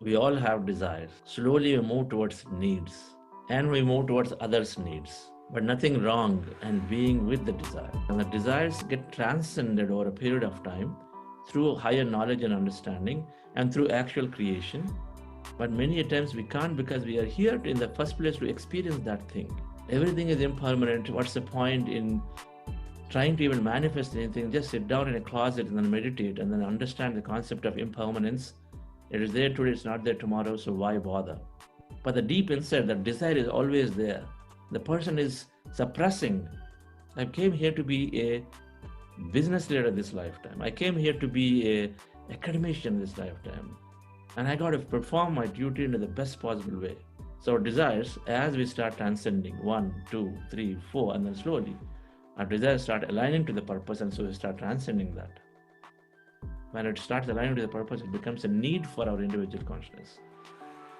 we all have desires. Slowly we move towards needs and we move towards others' needs. But nothing wrong in being with the desire. And the desires get transcended over a period of time through higher knowledge and understanding and through actual creation. But many times we can't because we are here in the first place to experience that thing. Everything is impermanent. What's the point in trying to even manifest anything? Just sit down in a closet and then meditate and then understand the concept of impermanence. It is there today, it's not there tomorrow, so why bother? But the deep inside, that desire is always there. The person is suppressing. I came here to be a business leader this lifetime. I came here to be a academician this lifetime. And I got to perform my duty in the best possible way. So our desires, as we start transcending 1, 2, 3, 4, and then slowly, our desires start aligning to the purpose, and so we start transcending that. When it starts aligning to the purpose, it becomes a need for our individual consciousness.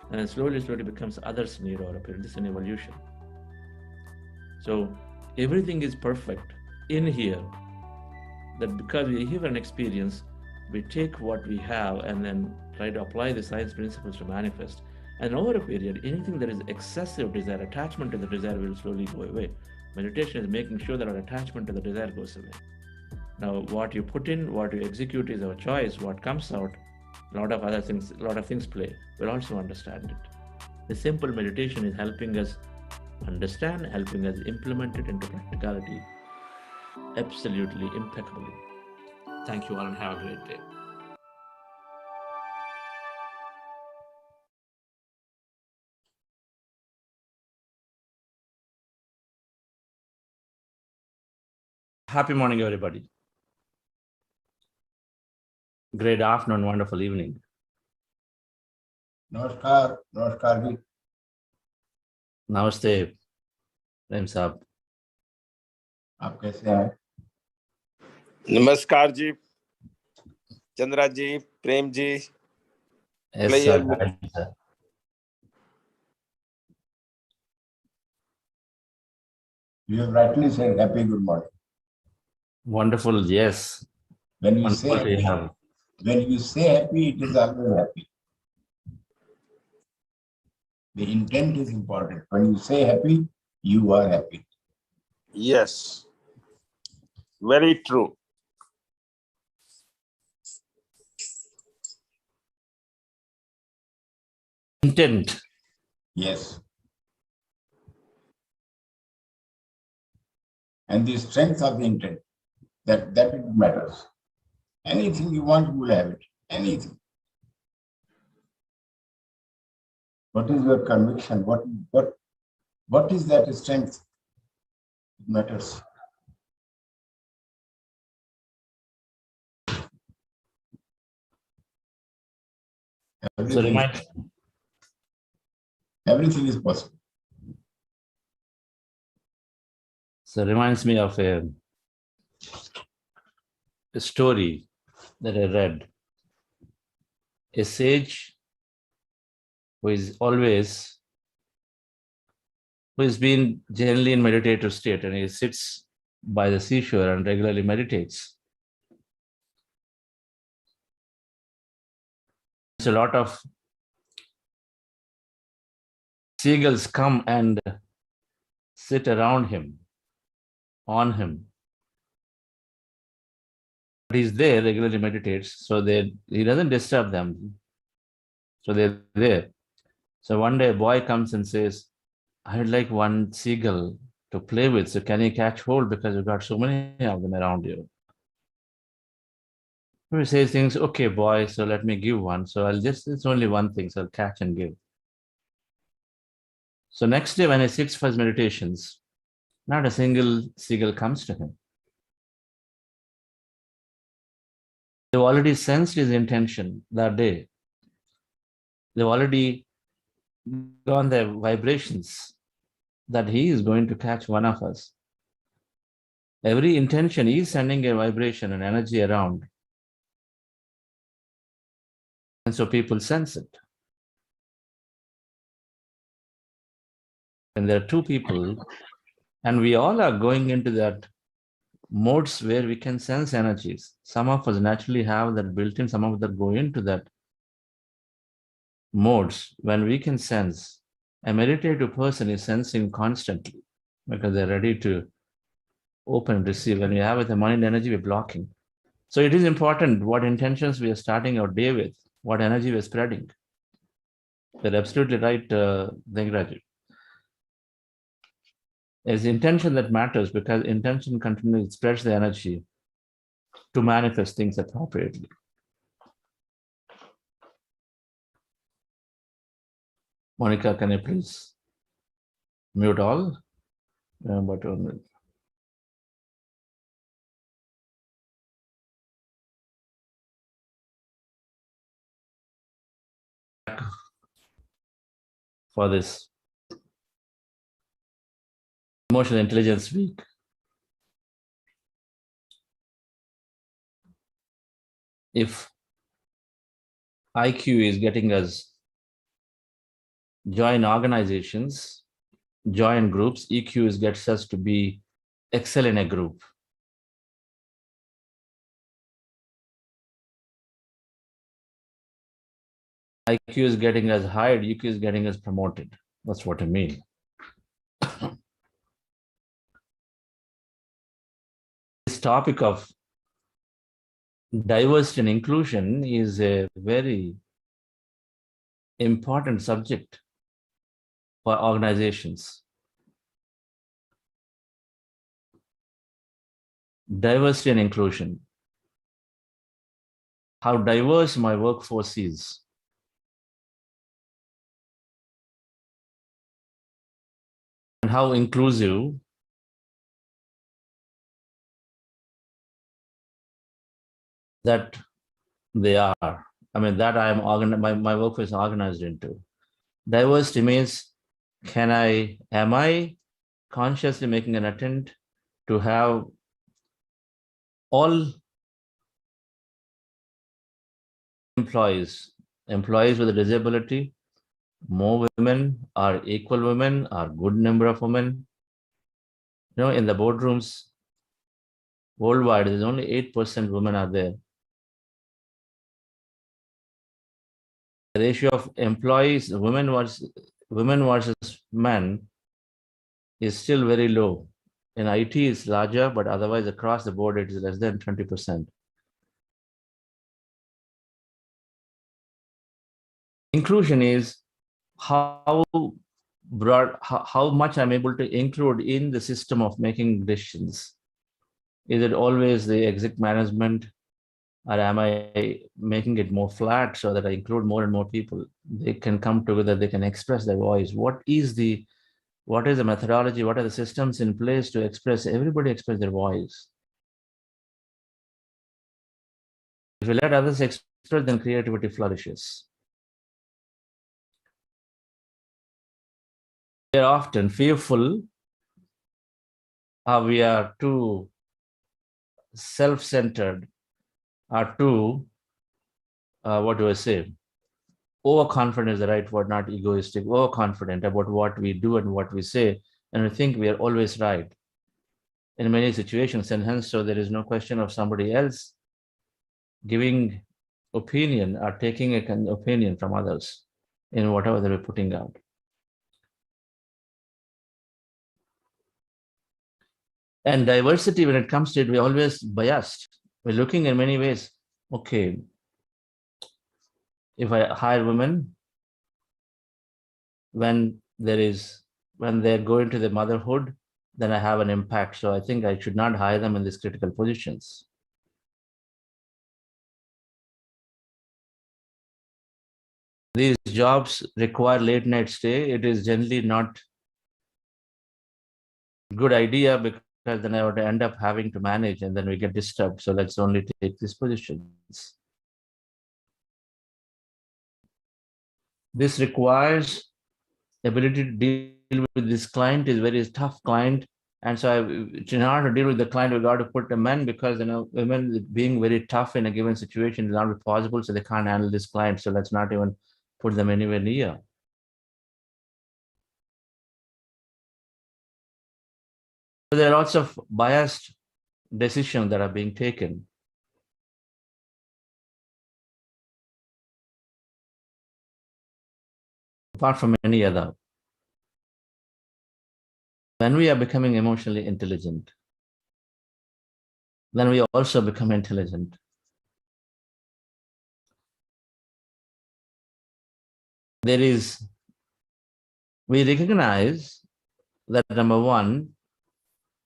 And then slowly becomes others' need over a period. This is an evolution. So everything is perfect in here. That because we have an experience, we take what we have and then try to apply the science principles to manifest. And over a period, anything that is excessive desire, attachment to the desire will slowly go away. Meditation is making sure that our attachment to the desire goes away. Now, what you put in, what you execute is our choice. What comes out, a lot of things play. We'll also understand it. The simple meditation is helping us understand, helping us implement it into practicality absolutely impeccably. Thank you all and have a great day. Happy morning, everybody. Great afternoon, wonderful evening. Namaskar, namaskar ji. Namaste, Prem Saab. आप कैसे हैं? नमस्कार जी, चंद्रा जी, Prem ji. Yes, sir. You have rightly said happy good morning. Wonderful, yes. When you say happy, it is always happy. The intent is important. When you say happy, you are happy. Yes, very true. Intent. Yes. And the strength of the intent, that it matters. Anything you want, you will have it. Anything. What is your conviction? What is that strength? It matters. Everything is possible. So it reminds me of a story that I read. A sage who has been generally in meditative state, and he sits by the seashore and regularly meditates. There's a lot of seagulls come and sit around him, on him. But he's there, regularly meditates, so he doesn't disturb them. So they're there. So one day a boy comes and says, I'd like one seagull to play with, so can you catch hold, because you've got so many of them around you. He says things, okay boy, so let me give one. So it's only one thing, so I'll catch and give. So next day when he sits for his meditations, not a single seagull comes to him. They've already sensed his intention that day. They've already gone their vibrations that he is going to catch one of us. Every intention is sending a vibration and energy around. And so people sense it. And there are two people, and we all are going into that modes where we can sense energies. Some of us naturally have that built in, some of us that go into that modes when we can sense. A meditative person is sensing constantly because they're ready to open and receive. When we have with the mind energy, we're blocking. So it is important what intentions we are starting our day with, what energy we're spreading. You're absolutely right, Dengraju. It's intention that matters because intention continues spreads the energy to manifest things appropriately. Monica, can you please mute all? But for this emotional intelligence week. If IQ is getting us join organizations, join groups, EQ is gets us to be excel in a group. IQ is getting us hired, EQ is getting us promoted. That's what I mean. This topic of diversity and inclusion is a very important subject for organizations. Diversity and inclusion. How diverse my workforce is. And how inclusive that they are. I mean, that I am my workforce is organized into. Diversity means, am I consciously making an attempt to have all employees with a disability, more women, or equal women, or good number of women. You know, in the boardrooms worldwide, there's only 8% women are there. The ratio of employees, women versus men, is still very low. In IT, it's larger, but otherwise across the board, it is less than 20%. Inclusion is how broad, how much I'm able to include in the system of making decisions. Is it always the exec management, or am I making it more flat so that I include more and more people? They can come together, they can express their voice. What is the methodology? What are the systems in place to everybody express their voice? If we let others express, then creativity flourishes. We are often fearful, we are too self-centered, or too, what do I say? Overconfident is the right word, not egoistic, overconfident about what we do and what we say, and we think we are always right in many situations, and hence so there is no question of somebody else giving opinion or taking an opinion from others in whatever they're putting out. And diversity, when it comes to it, we're always biased. We're looking in many ways. Okay, if I hire women, when they're going to the motherhood, then I have an impact. So I think I should not hire them in these critical positions. These jobs require late night stay. It is generally not a good idea because then I would end up having to manage and then we get disturbed. So let's only take these positions. This requires ability to deal with this client is very tough client. And so in order to deal with the client, we got to put a men because women being very tough in a given situation is not possible. So they can't handle this client. So let's not even put them anywhere near. So there are lots of biased decisions that are being taken. apart from any other. When we are becoming emotionally intelligent, then we also become intelligent. We recognize that number one,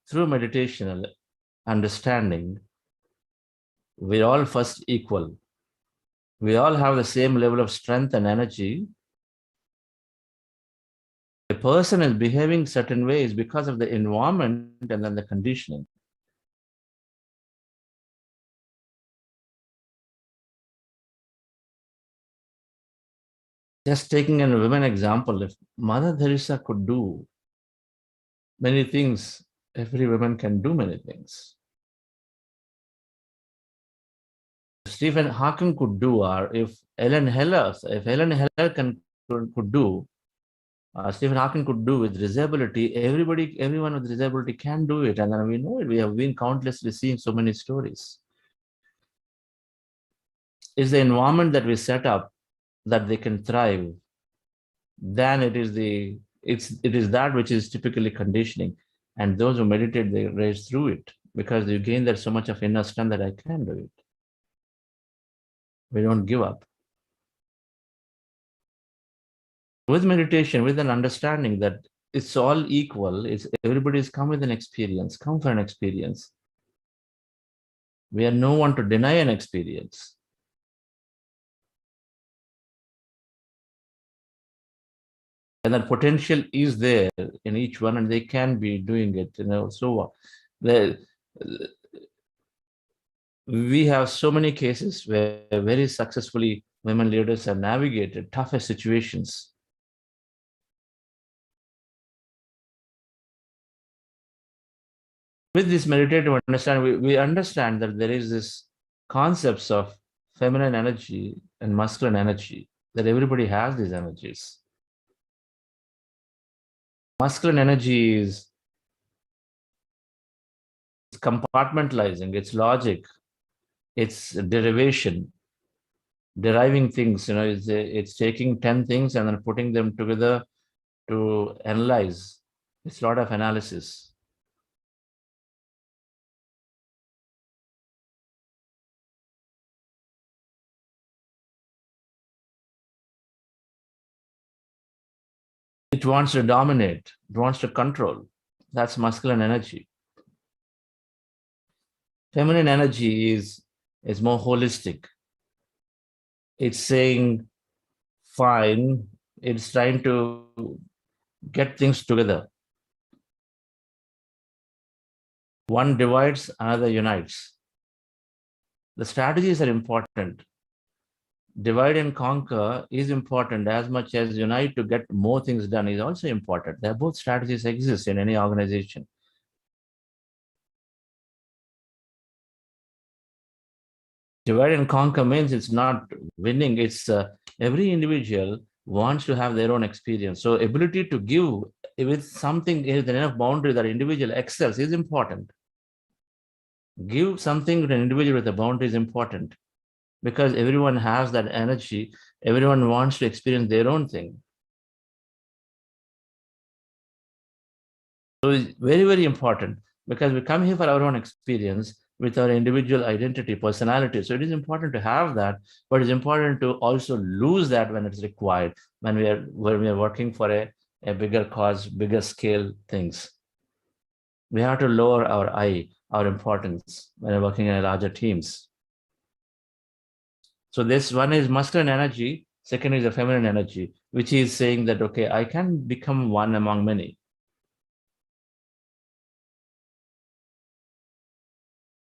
through meditation understanding, we're all first equal. We all have the same level of strength and energy. A person is behaving certain ways because of the environment and then the conditioning. Just taking a women example, if Mother Teresa could do many things, every woman can do many things. Stephen Hawking could do, or if Helen Heller could do, Stephen Hawking could do with disability, everyone with disability can do it. And then we know it. We have been countlessly seeing so many stories. It's the environment that we set up that they can thrive. Then it is that which is typically conditioning. And those who meditate, they raise through it because you gain that so much of inner strength that I can do it. We don't give up. With meditation, with an understanding that it's all equal, everybody's come with an experience, come for an experience. We are no one to deny an experience. And that potential is there in each one, and they can be doing it. So we have so many cases where very successfully women leaders have navigated tougher situations. With this meditative understanding, we understand that there is this concepts of feminine energy and masculine energy, that everybody has these energies. Masculine energy is compartmentalizing, it's logic, it's derivation, deriving things. It's taking 10 things and then putting them together to analyze. It's a lot of analysis. It wants to dominate, it wants to control. That's masculine energy. Feminine energy is more holistic. It's saying, fine, it's trying to get things together. One divides, another unites. The strategies are important. Divide and conquer is important as much as unite to get more things done is also important. Both strategies exist in any organization. Divide and conquer means it's not winning. It's every individual wants to have their own experience. So ability to give with something is enough boundary that individual excels is important. Give something to an individual with a boundary is important because everyone has that energy. Everyone wants to experience their own thing. So it's very, very important because we come here for our own experience with our individual identity, personality. So it is important to have that, but it's important to also lose that when it's required, when we are working for a bigger cause, bigger scale things. We have to lower our importance when we're working in larger teams. So this one is masculine energy, second is a feminine energy, which is saying that, okay, I can become one among many.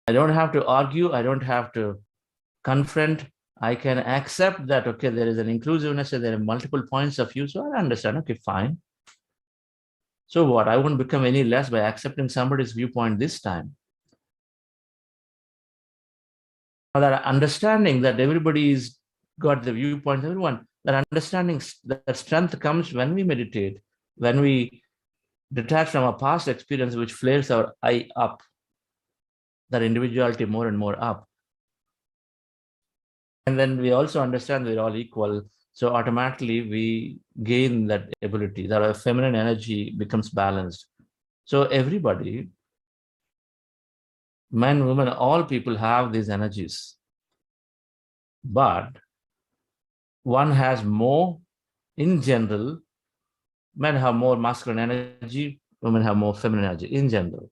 I don't have to argue. I don't have to confront. I can accept that, okay, there is an inclusiveness and there are multiple points of view. So I understand, okay, fine. So what? I won't become any less by accepting somebody's viewpoint this time. Now that understanding that everybody's got the viewpoints, everyone, that understanding, that strength comes when we meditate, when we detach from our past experience, which flares our I up, that individuality more and more up. And then we also understand we're all equal. So automatically we gain that ability, that our feminine energy becomes balanced. So everybody, men, women, all people have these energies. But one has more, in general, men have more masculine energy, women have more feminine energy in general.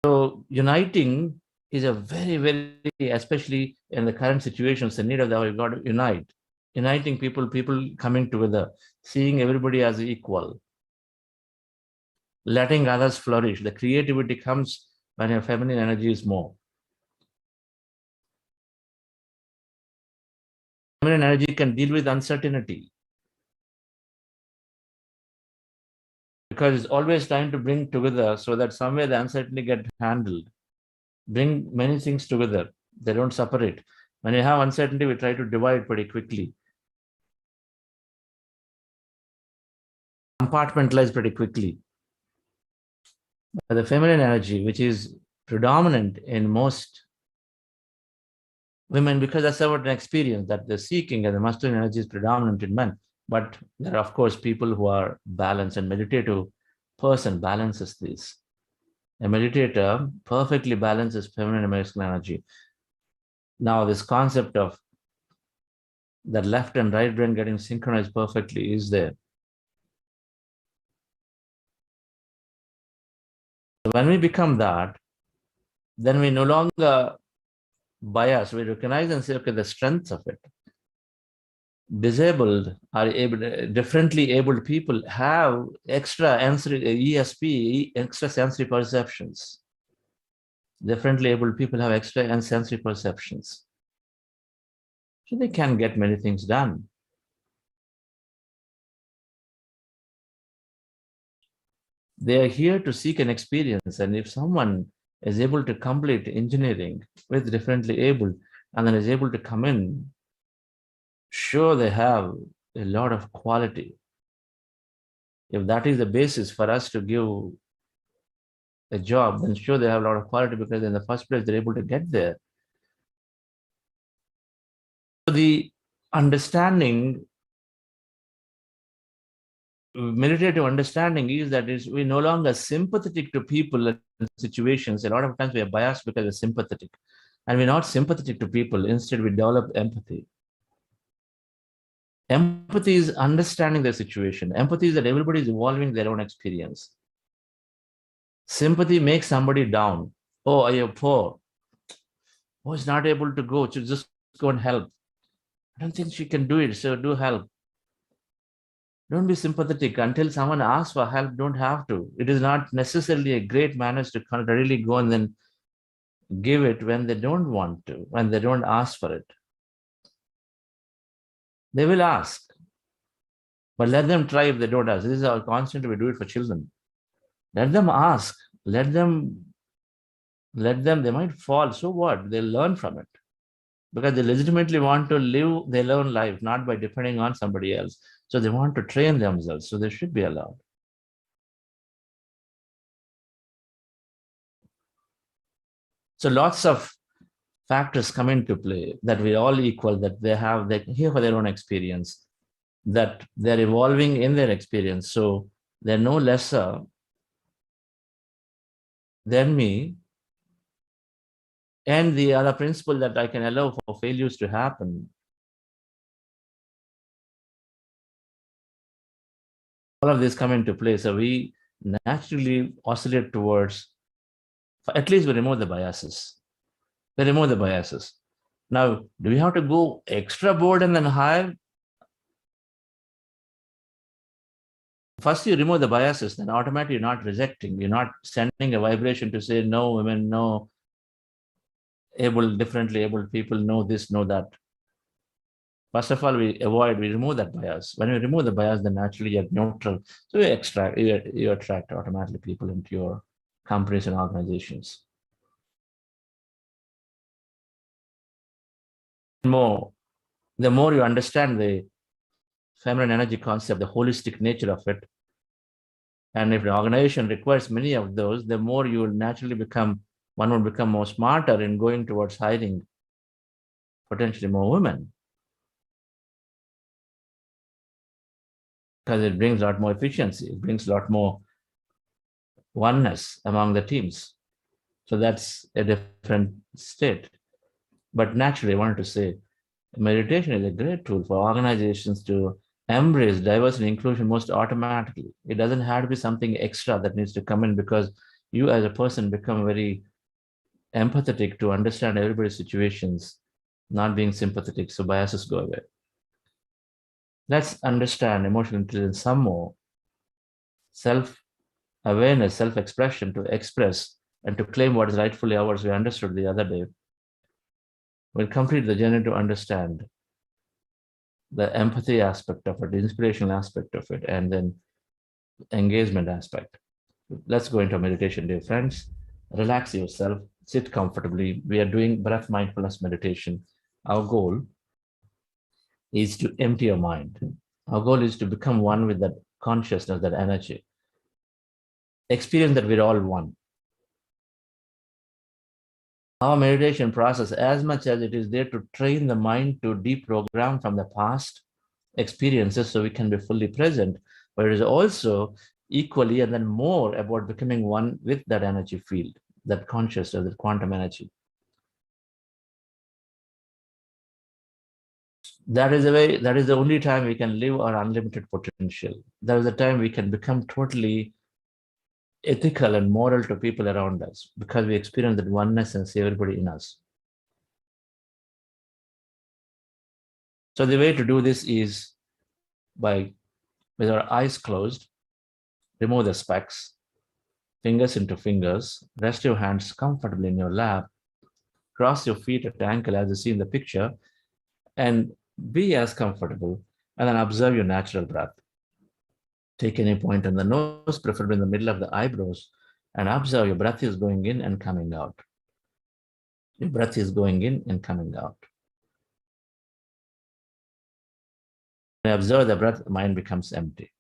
So uniting is a very, very, especially in the current situations, the need of the hour, you've got to unite. Uniting people coming together, seeing everybody as equal, letting others flourish. The creativity comes when your feminine energy is more. Feminine energy can deal with uncertainty because it's always trying to bring together so that somewhere the uncertainty get handled. Bring many things together. They don't separate. When you have uncertainty, we try to divide pretty quickly. Compartmentalize pretty quickly. But the feminine energy, which is predominant in most women, because that's our experience that they're seeking, and the masculine energy is predominant in men. But there are, of course, people who are balanced, and meditative person balances this. A meditator perfectly balances feminine and masculine energy. Now, this concept of the left and right brain getting synchronized perfectly is there. When we become that, then we no longer bias. We recognize and say, okay, the strengths of it. Disabled are able, differently abled people have extra ESP, extra sensory perceptions. Differently abled people have extra sensory perceptions. So they can get many things done. They are here to seek an experience. And if someone is able to complete engineering with differently abled and then is able to come in, sure, they have a lot of quality. If that is the basis for us to give a job, then sure, they have a lot of quality because in the first place, they're able to get there. So the understanding, meditative understanding is that we're no longer sympathetic to people and situations. A lot of times we are biased because we're sympathetic. And we're not sympathetic to people. Instead, we develop empathy. Empathy is understanding the situation. Empathy is that everybody is evolving their own experience. Sympathy makes somebody down. Oh, are you poor? Oh, is not able to go. So just go and help. I don't think she can do it, so do help. Don't be sympathetic until someone asks for help. Don't have to. It is not necessarily a great manners to really go and then give it when they don't want to, when they don't ask for it. They will ask, but let them try if they don't ask. This is our constant. We do it for children. Let them ask. Let them. They might fall. So what? They'll learn from it because they legitimately want to live their own life, not by depending on somebody else. So they want to train themselves. So they should be allowed. So lots of factors come into play that we're all equal, that they're here for their own experience, that they're evolving in their experience. So they're no lesser than me. And the other principle that I can allow for failures to happen. All of this come into play. So we naturally oscillate towards, at least we remove the biases. We remove the biases. Now, do we have to go extra board and then higher? First, you remove the biases, then automatically you're not rejecting. You're not sending a vibration to say, no women, no differently abled people, no this, no that. First of all, we remove that bias. When you remove the bias, then naturally you're neutral. So you attract automatically people into your companies and organizations. The more you understand the feminine energy concept, the holistic nature of it, and if the organization requires many of those, the more you will naturally one will become more smarter in going towards hiring potentially more women, because it brings a lot more efficiency. It brings a lot more oneness among the teams. So that's a different state. But naturally, I wanted to say meditation is a great tool for organizations to embrace diversity and inclusion most automatically. It doesn't have to be something extra that needs to come in, because you as a person become very empathetic to understand everybody's situations, not being sympathetic, so biases go away. Let's understand emotional intelligence some more. Self-awareness, self-expression, to express and to claim what is rightfully ours, we understood the other day. We'll complete the journey to understand the empathy aspect of it, the inspirational aspect of it, and then engagement aspect. Let's go into meditation, dear friends. Relax yourself, sit comfortably. We are doing breath mindfulness meditation. Our goal is to empty your mind. Our goal is to become one with that consciousness, that energy. Experience that we're all one. Our meditation process, as much as it is there to train the mind to deprogram from the past experiences so we can be fully present, but it is also equally and then more about becoming one with that energy field, that consciousness, that quantum energy. That is the only time we can live our unlimited potential. That is the time we can become totally ethical and moral to people around us, because we experience that oneness and see everybody in us. So the way to do this is with our eyes closed, remove the specs, fingers into fingers, rest your hands comfortably in your lap, cross your feet at ankle as you see in the picture, and be as comfortable, and then observe your natural breath. Take any point on the nose, preferably in the middle of the eyebrows, and observe your breath is going in and coming out. Your breath is going in and coming out. When you observe the breath, the mind becomes empty.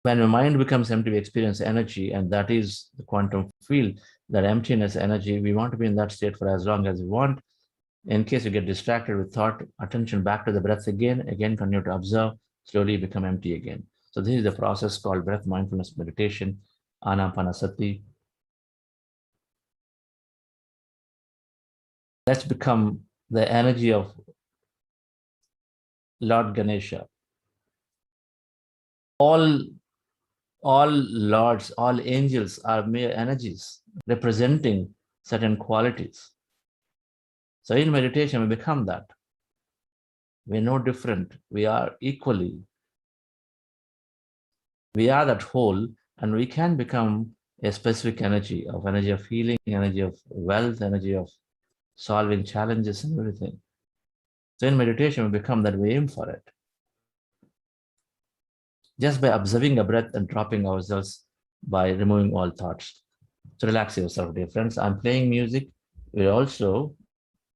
When the mind becomes empty, we experience energy, and that is the quantum field, that emptiness energy. We want to be in that state for as long as we want. In case you get distracted with thought, attention back to the breath again continue to observe, slowly become empty again. So this is the process called breath mindfulness meditation, anapanasati. Let's become the energy of Lord Ganesha. All lords, all angels are mere energies representing certain qualities. So in meditation, we become that. We're no different. We are equally. We are that whole, and we can become a specific energy of healing, energy of wealth, energy of solving challenges and everything. So in meditation, we become that, we aim for it. Just by observing a breath and dropping ourselves by removing all thoughts. So relax yourself, dear friends. I'm playing music. We're also,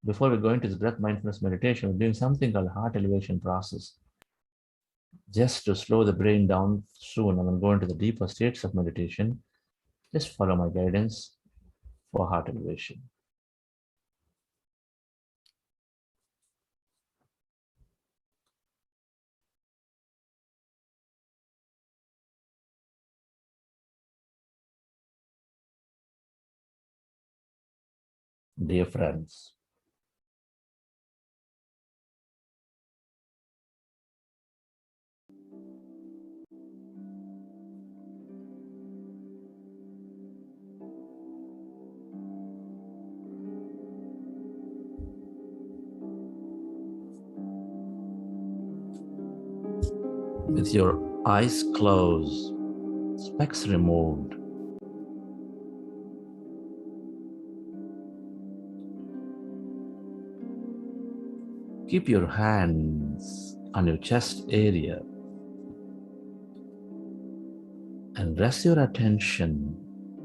before we go into this breath mindfulness meditation, we're doing something called heart elevation process. Just to slow the brain down soon and then go into the deeper states of meditation, just follow my guidance for heart elevation. Dear friends, with your eyes closed, specs removed, keep your hands on your chest area and rest your attention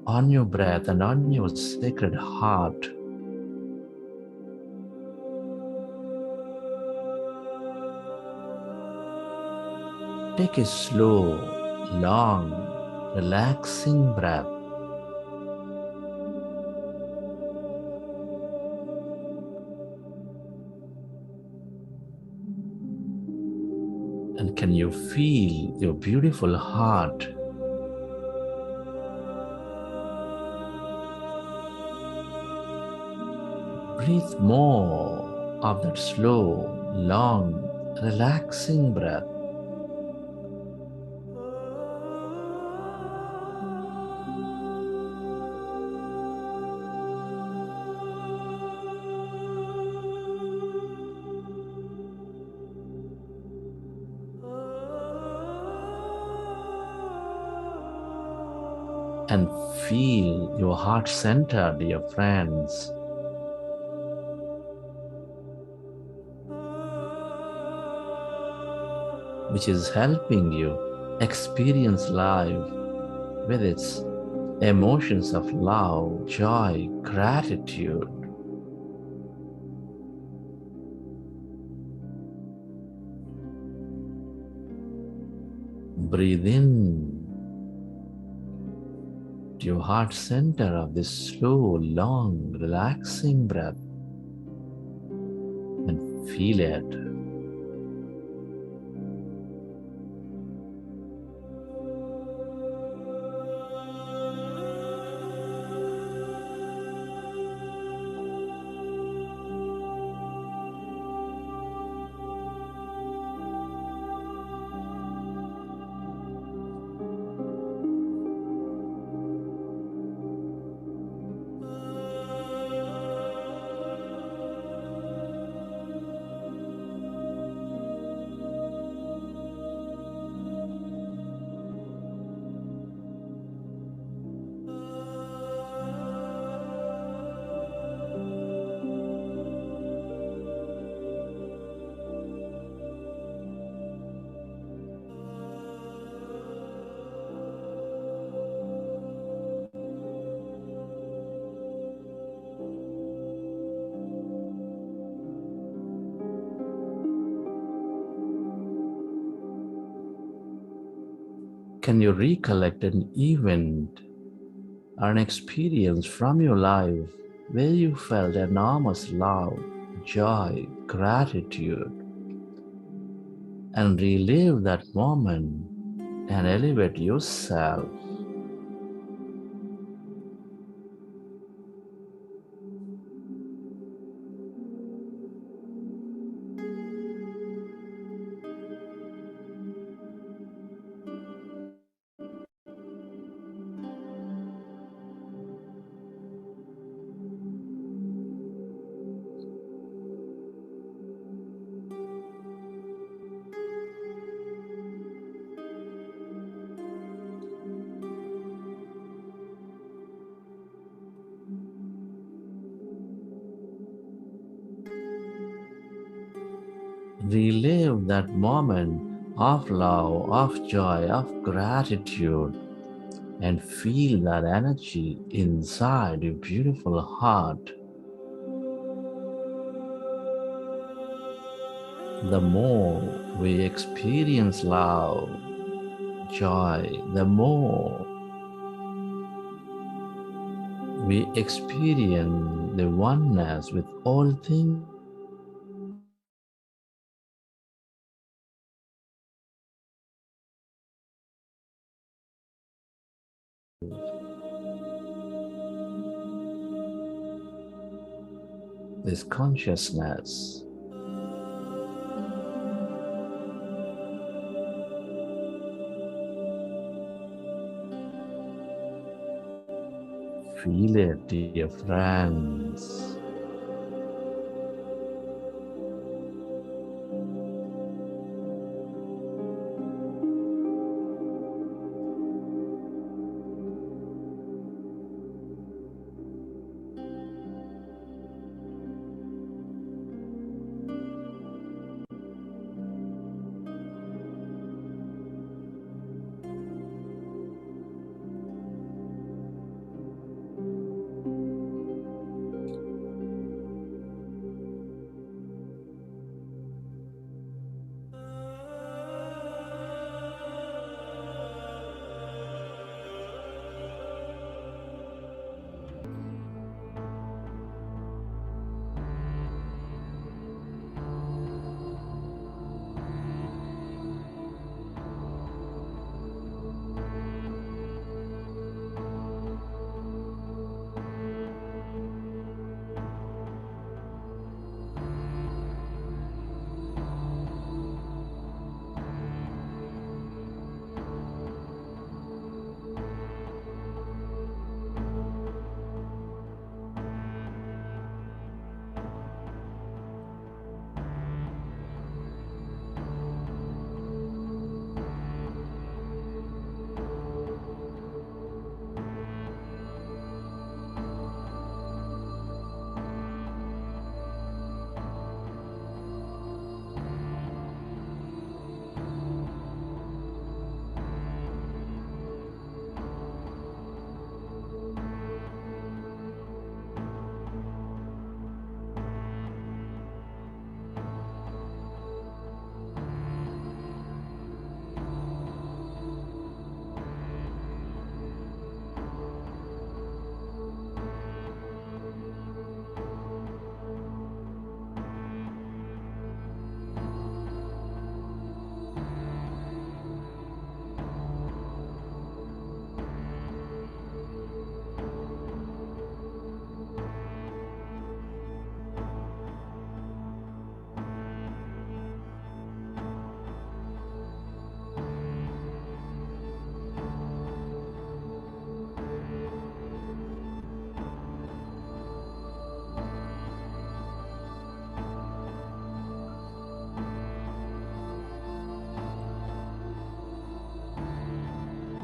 on your breath and on your sacred heart. Take a slow, long, relaxing breath. Can you feel your beautiful heart? Breathe more of that slow, long, relaxing breath. And feel your heart center, dear friends. Which is helping you experience life with its emotions of love, joy, gratitude. Breathe in to your heart center of this slow, long, relaxing breath and feel it. Can you recollect an event or an experience from your life where you felt enormous love, joy, gratitude, and relive that moment and elevate yourself? Relive that moment of love, of joy, of gratitude, and feel that energy inside your beautiful heart. The more we experience love, joy, the more we experience the oneness with all things. This consciousness. Feel it, dear friends.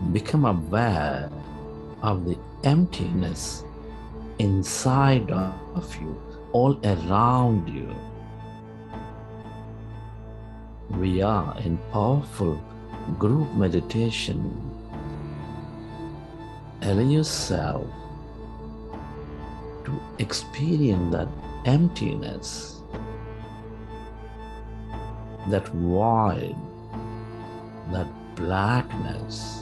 Become aware of the emptiness inside of you, all around you. We are in powerful group meditation. Allow yourself to experience that emptiness, that void, that blackness,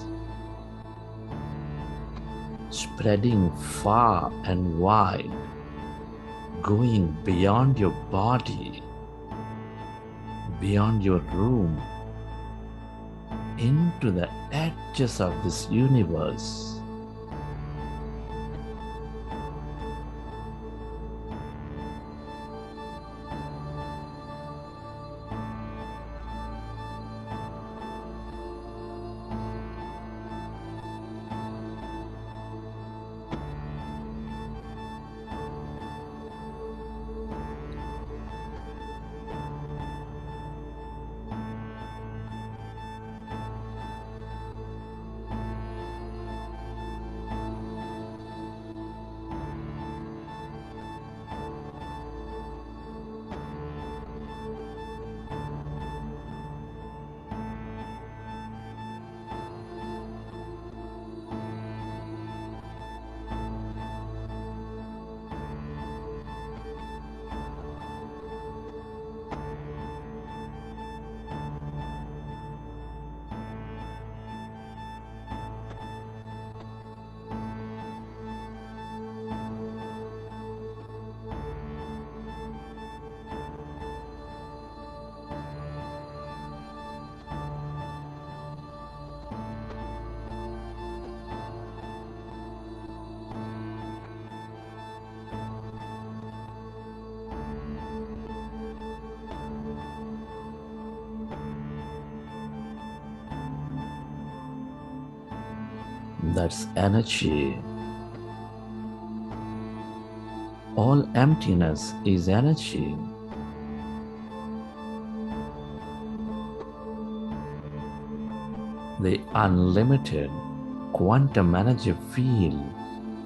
spreading far and wide, going beyond your body, beyond your room, into the edges of this universe. That's energy. All emptiness is energy. The unlimited quantum energy field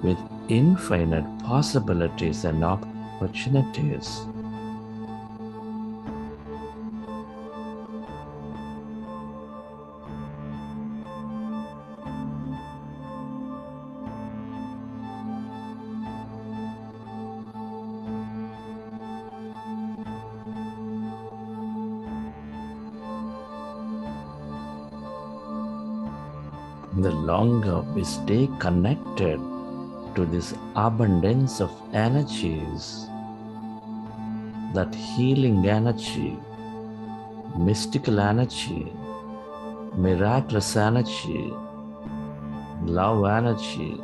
with infinite possibilities and opportunities. The longer we stay connected to this abundance of energies, that healing energy, mystical energy, miraculous energy, love energy,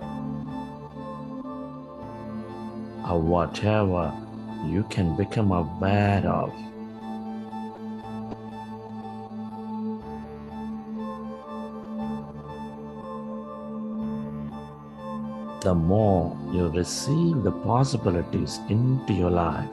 or whatever you can become aware of. The more you receive the possibilities into your life,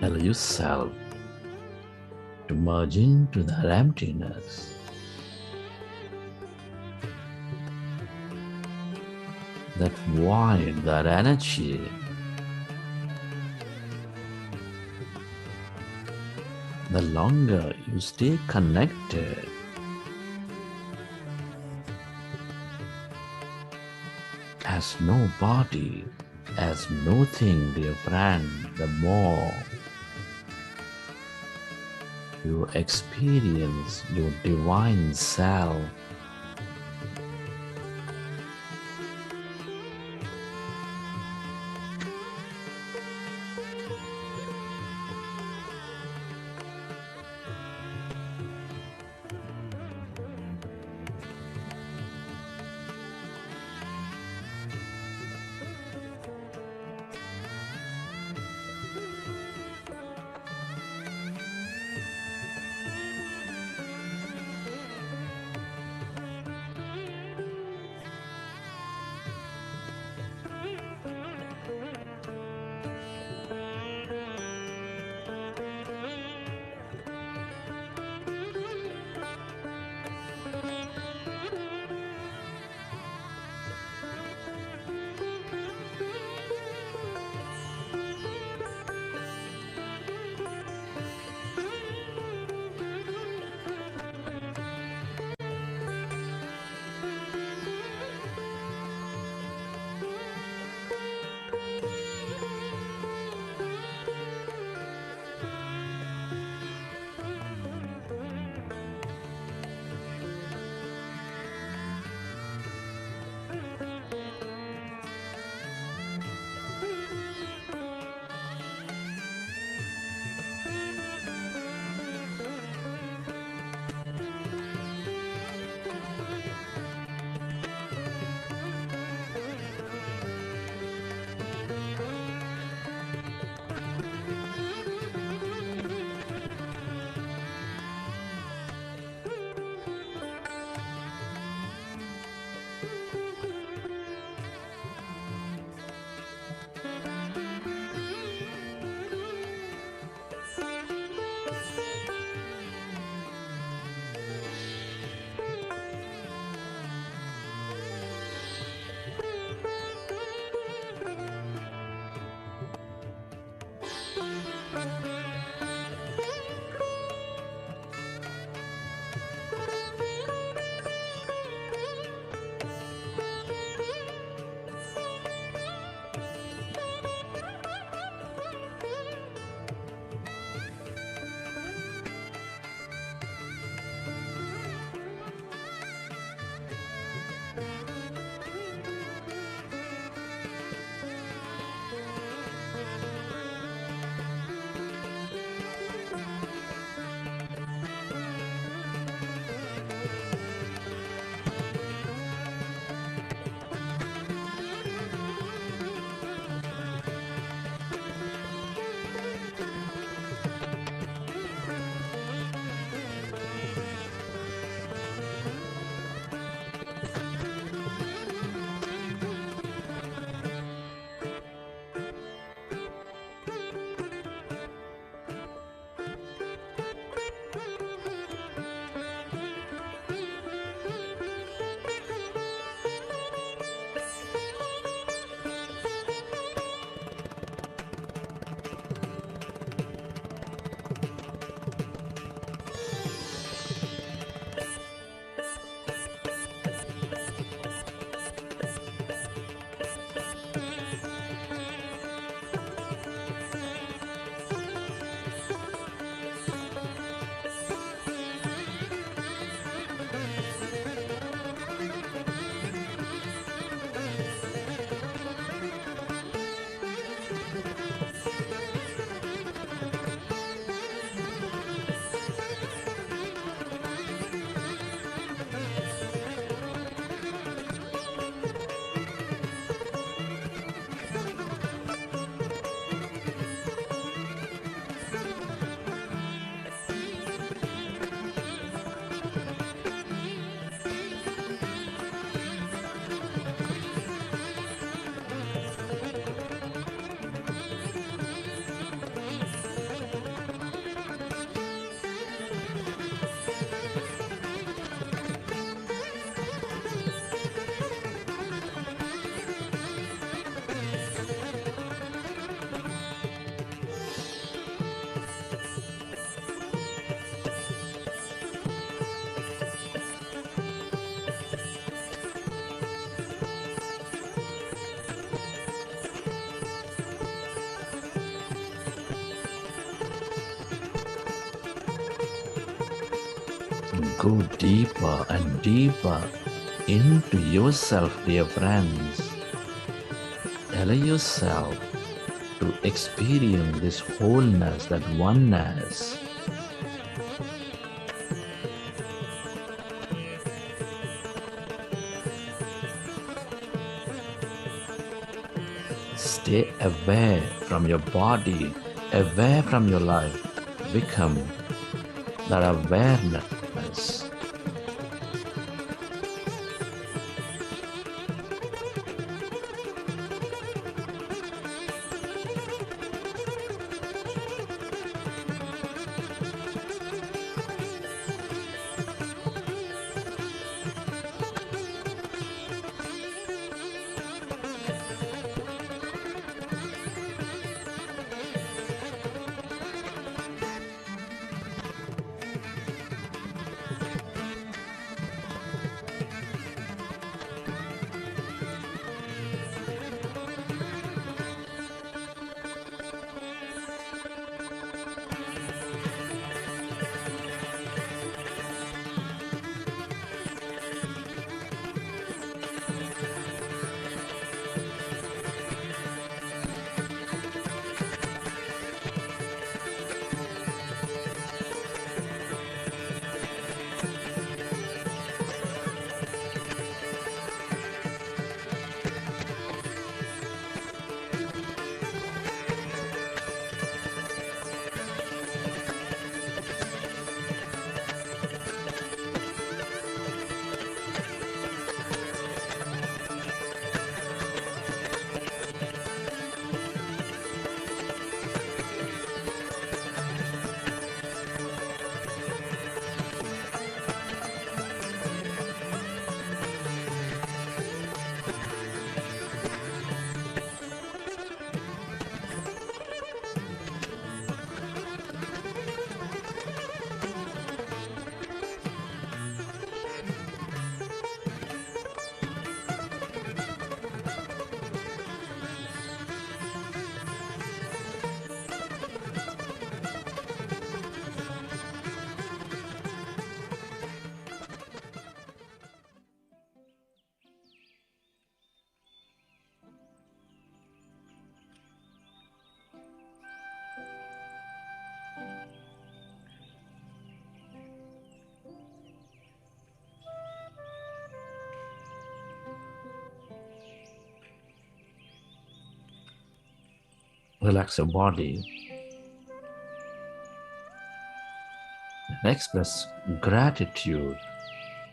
Allow yourself to merge into that emptiness. That void, that energy. The longer you stay connected, as no body, as nothing, dear friend, the more you experience your divine self. Go deeper and deeper into yourself, dear friends. Allow yourself to experience this wholeness, that oneness. Stay away from your body, away from your life. Become that awareness. Relax your body and express gratitude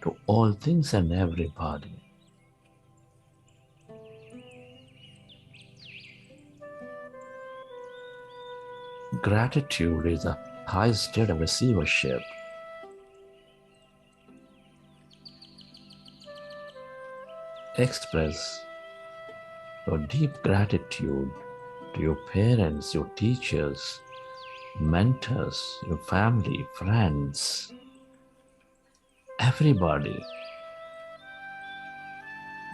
to all things and everybody. Gratitude is the highest state of receivership. Express your deep gratitude to your parents, your teachers, mentors, your family, friends, everybody.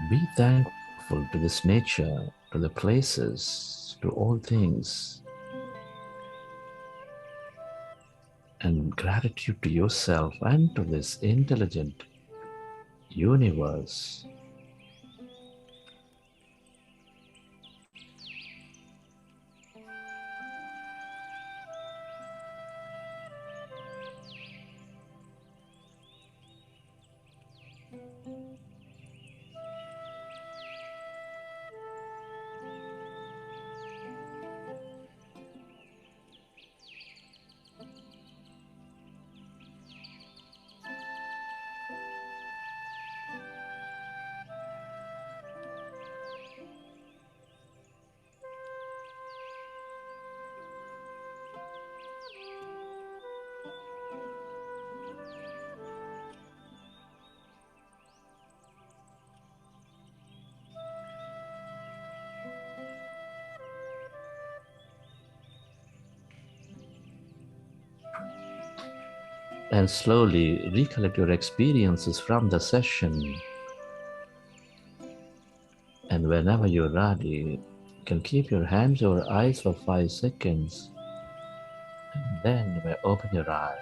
Be thankful to this nature, to the places, to all things. And gratitude to yourself and to this intelligent universe. And slowly recollect your experiences from the session. And whenever you're ready, you can keep your hands over eyes for 5 seconds. And then you may open your eyes.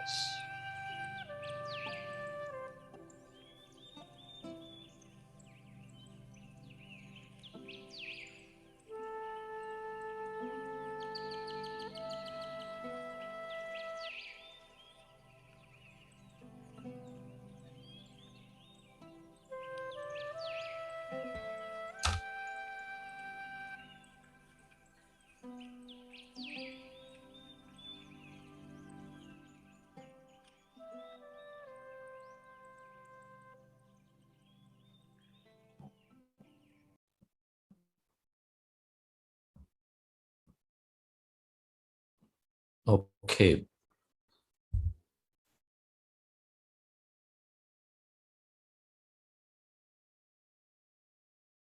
Okay.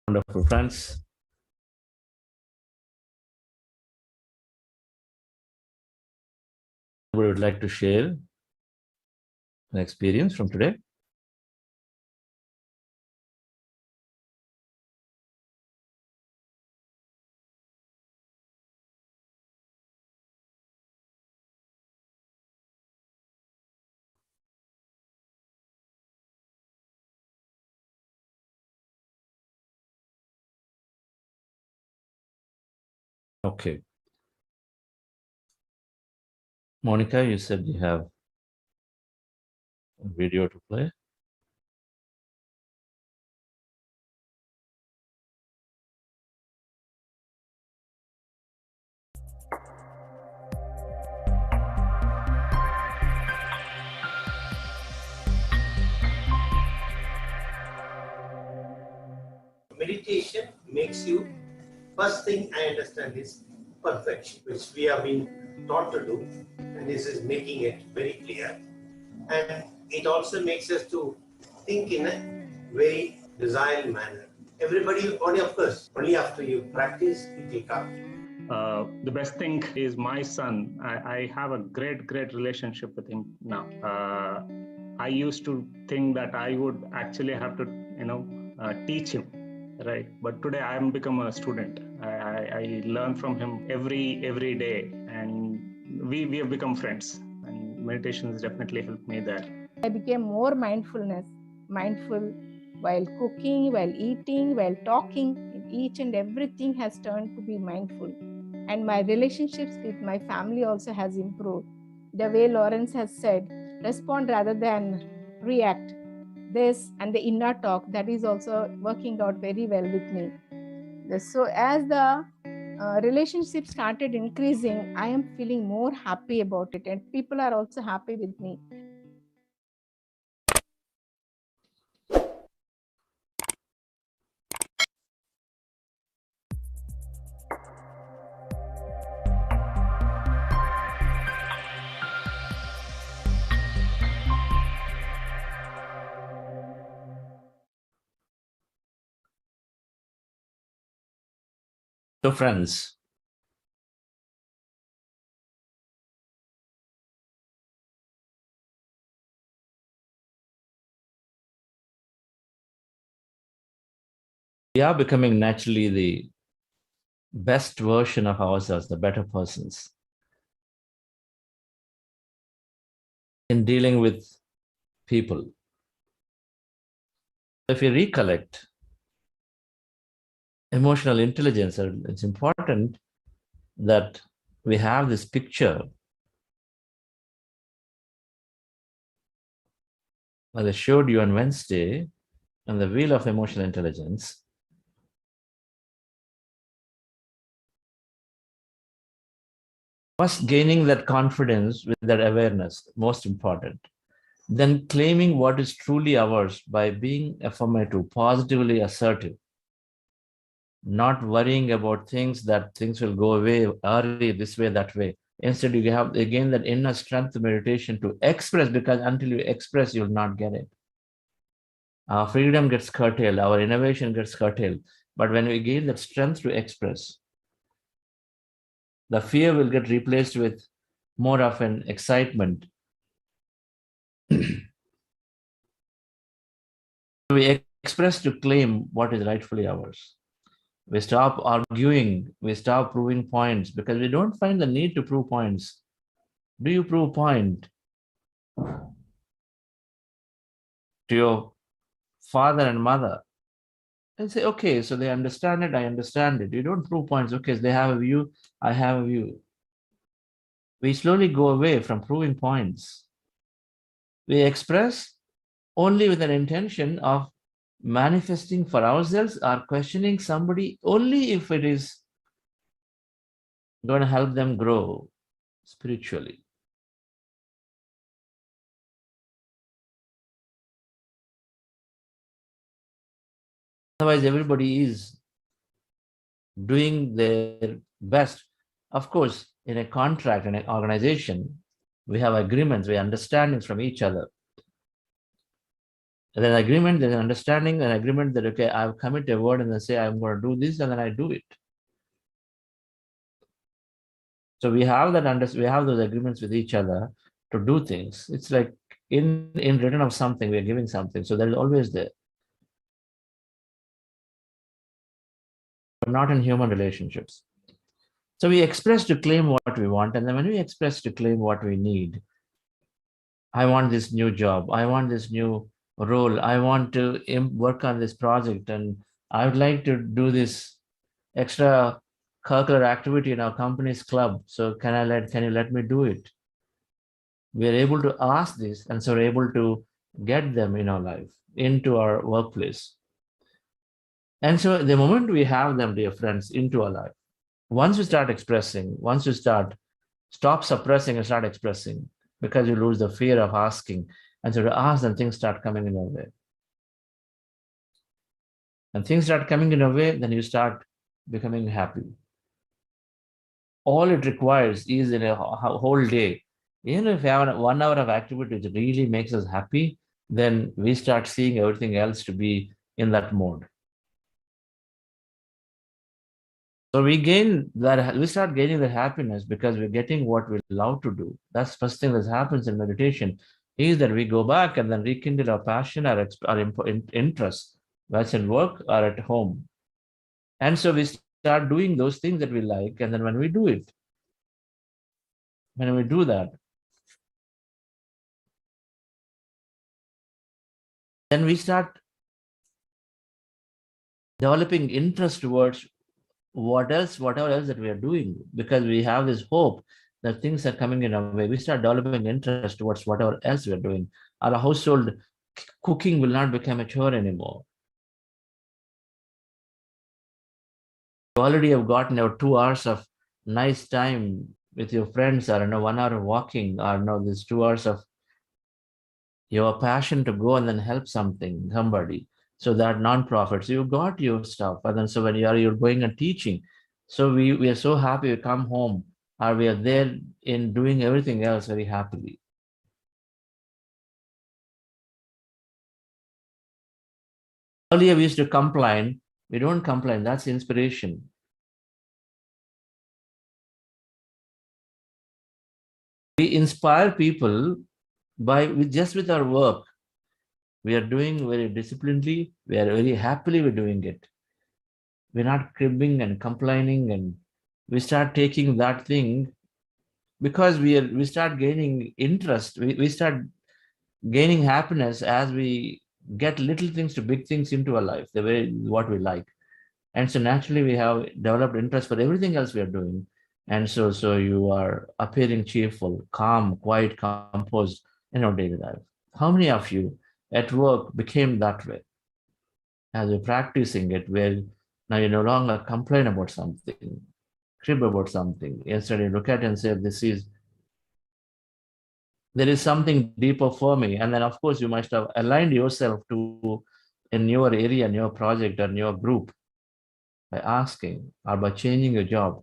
Wonderful, friends. We would like to share an experience from today. Okay. Monica, you said you have a video to play. Meditation makes you, first thing I understand is perfection, which we have been taught to do, and this is making it very clear. And it also makes us to think in a very desired manner. Everybody, only of course, only after you practice, it will come. The best thing is my son. I have a great relationship with him now. I used to think that I would actually have to, teach him, right? But today I am become a student. I learn from him every day, and we have become friends. And meditation has definitely helped me there. I became more mindful while cooking, while eating, while talking. Each and everything has turned to be mindful. And my relationships with my family also has improved. The way Lawrence has said, respond rather than react. This and the inner talk, that is also working out very well with me. So as the relationship started increasing, I am feeling more happy about it, and people are also happy with me. So, friends, we are becoming naturally the best version of ourselves, the better persons in dealing with people. If you recollect, emotional intelligence, it's important that we have this picture that I showed you on Wednesday on the wheel of emotional intelligence. First, gaining that confidence with that awareness, most important. Then claiming what is truly ours by being affirmative, positively assertive, not worrying about things that things will go away, early, this way, that way. Instead, you have again that inner strength meditation to express, because until you express, you'll not get it. Our freedom gets curtailed, our innovation gets curtailed. But when we gain that strength to express, the fear will get replaced with more of an excitement. We express to claim what is rightfully ours. We stop arguing, we stop proving points because we don't find the need to prove points. Do you prove point to your father and mother? And say, okay, so they understand it, I understand it. You don't prove points. Okay, so they have a view, I have a view. We slowly go away from proving points. We express only with an intention of manifesting for ourselves or questioning somebody only if it is going to help them grow spiritually. Otherwise, everybody is doing their best. Of course, in a contract, in an organization, we have agreements, we have understandings from each other. And then agreement, there's an understanding, an agreement that, okay, I've committed a word and then say, I'm going to do this, and then I do it. So we have we have those agreements with each other to do things. It's like in return of something, we're giving something. So that is always there. But not in human relationships. So we express to claim what we want. And then when we express to claim what we need, I want this new job, I want this new role, I want to work on this project, and I would like to do this extra curricular activity in our company's club. So can you let me do it? We are able to ask this, and so we're able to get them in our life, into our workplace. And so the moment we have them, dear friends, into our life, once you start expressing, once you stop suppressing and start expressing, because you lose the fear of asking. And so to ask, and things start coming in your way. And things start coming in a way, then you start becoming happy. All it requires is in a whole day. Even if you have 1 hour of activity which really makes us happy, then we start seeing everything else to be in that mode. So we start gaining the happiness because we're getting what we love to do. That's the first thing that happens in meditation, is that we go back and then rekindle our passion, our interest, whether it's in work or at home. And so we start doing those things that we like. And then when we do that, then we start developing interest towards whatever else that we are doing, because we have this hope that things are coming in our way. We start developing interest towards whatever else we are doing. Our household cooking will not become a chore anymore. You already have gotten your 2 hours of nice time with your friends, or 1 hour of walking, or this 2 hours of your passion to go and then help somebody. So that non-profit, so you got your stuff. And then so when you're going and teaching, so we are so happy we come home, or we are there in doing everything else very happily. Earlier we used to complain. We don't complain. That's inspiration. We inspire people just with our work. We are doing very disciplinedly. We are very happily we're doing it. We're not cribbing and complaining, and we start taking that thing because we start gaining interest. We start gaining happiness as we get little things to big things into our life, the way what we like. And so naturally we have developed interest for everything else we are doing. And so you are appearing cheerful, calm, quiet, composed in our daily life. How many of you at work became that way as you're practicing it, where now you no longer complain about something, crib about something. Instead, you look at it and say, there is something deeper for me. And then, of course, you must have aligned yourself to in your area, in your project, or in your group by asking or by changing your job.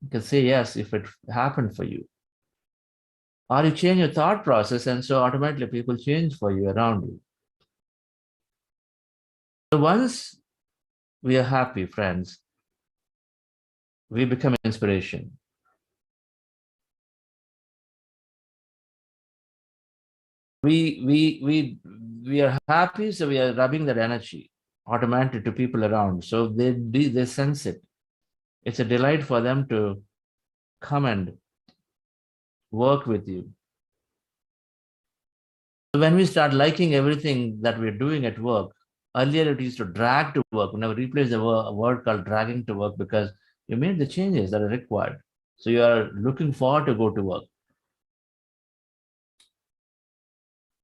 You can say yes if it happened for you. Or you change your thought process, and so automatically people change for you around you. So once we are happy, friends, we become inspiration. We are happy, so we are rubbing that energy automatically to people around. So they sense it. It's a delight for them to come and work with you. So when we start liking everything that we're doing at work, earlier it used to drag to work. We never replaced the word called dragging to work, because you made the changes that are required. So you are looking forward to go to work.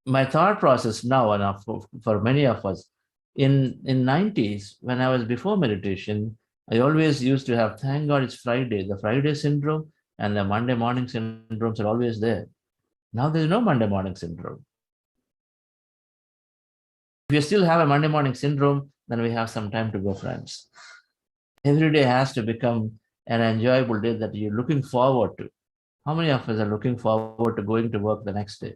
My thought process now, and for many of us, in 90s, when I was before meditation, I always used to have, thank God it's Friday. The Friday syndrome and the Monday morning syndromes are always there. Now there's no Monday morning syndrome. If you still have a Monday morning syndrome, then we have some time to go, friends. Every day has to become an enjoyable day that you're looking forward to? How many of us are looking forward to going to work the next day?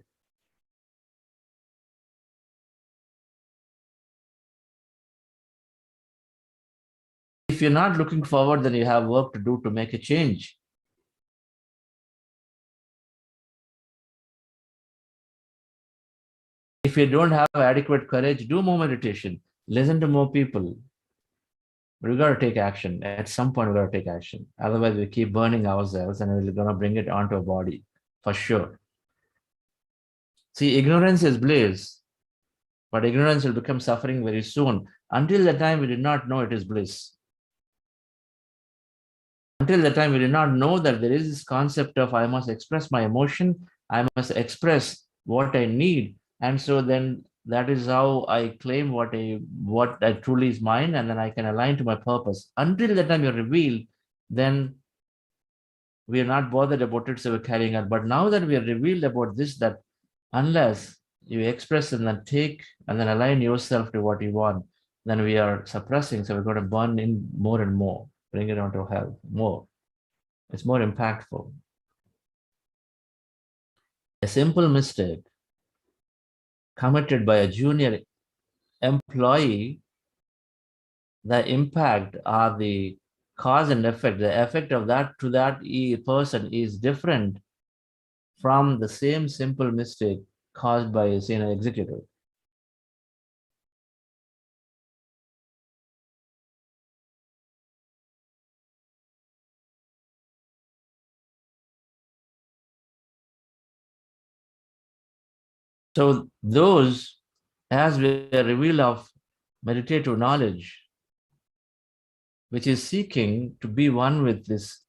If you're not looking forward, then you have work to do to make a change. If you don't have adequate courage, do more meditation, listen to more people. But we got to take action. At some point, we got to take action. Otherwise, we keep burning ourselves and we're going to bring it onto our body for sure. See, ignorance is bliss, but ignorance will become suffering very soon. Until the time we did not know it is bliss. Until the time we did not know that there is this concept of I must express my emotion, I must express what I need. And so then that is how I claim what I truly is mine, and then I can align to my purpose. Until the time you're revealed, then we are not bothered about it, so we're carrying on. But now that we are revealed about this, that unless you express and then take and then align yourself to what you want, then we are suppressing. So we're going to burn in more and more, bring it onto health more. It's more impactful. A simple mistake committed by a junior employee, the impact or the cause and effect, the effect of that to that person is different from the same simple mistake caused by a senior executive. So those, as we are revealed of meditative knowledge, which is seeking to be one with this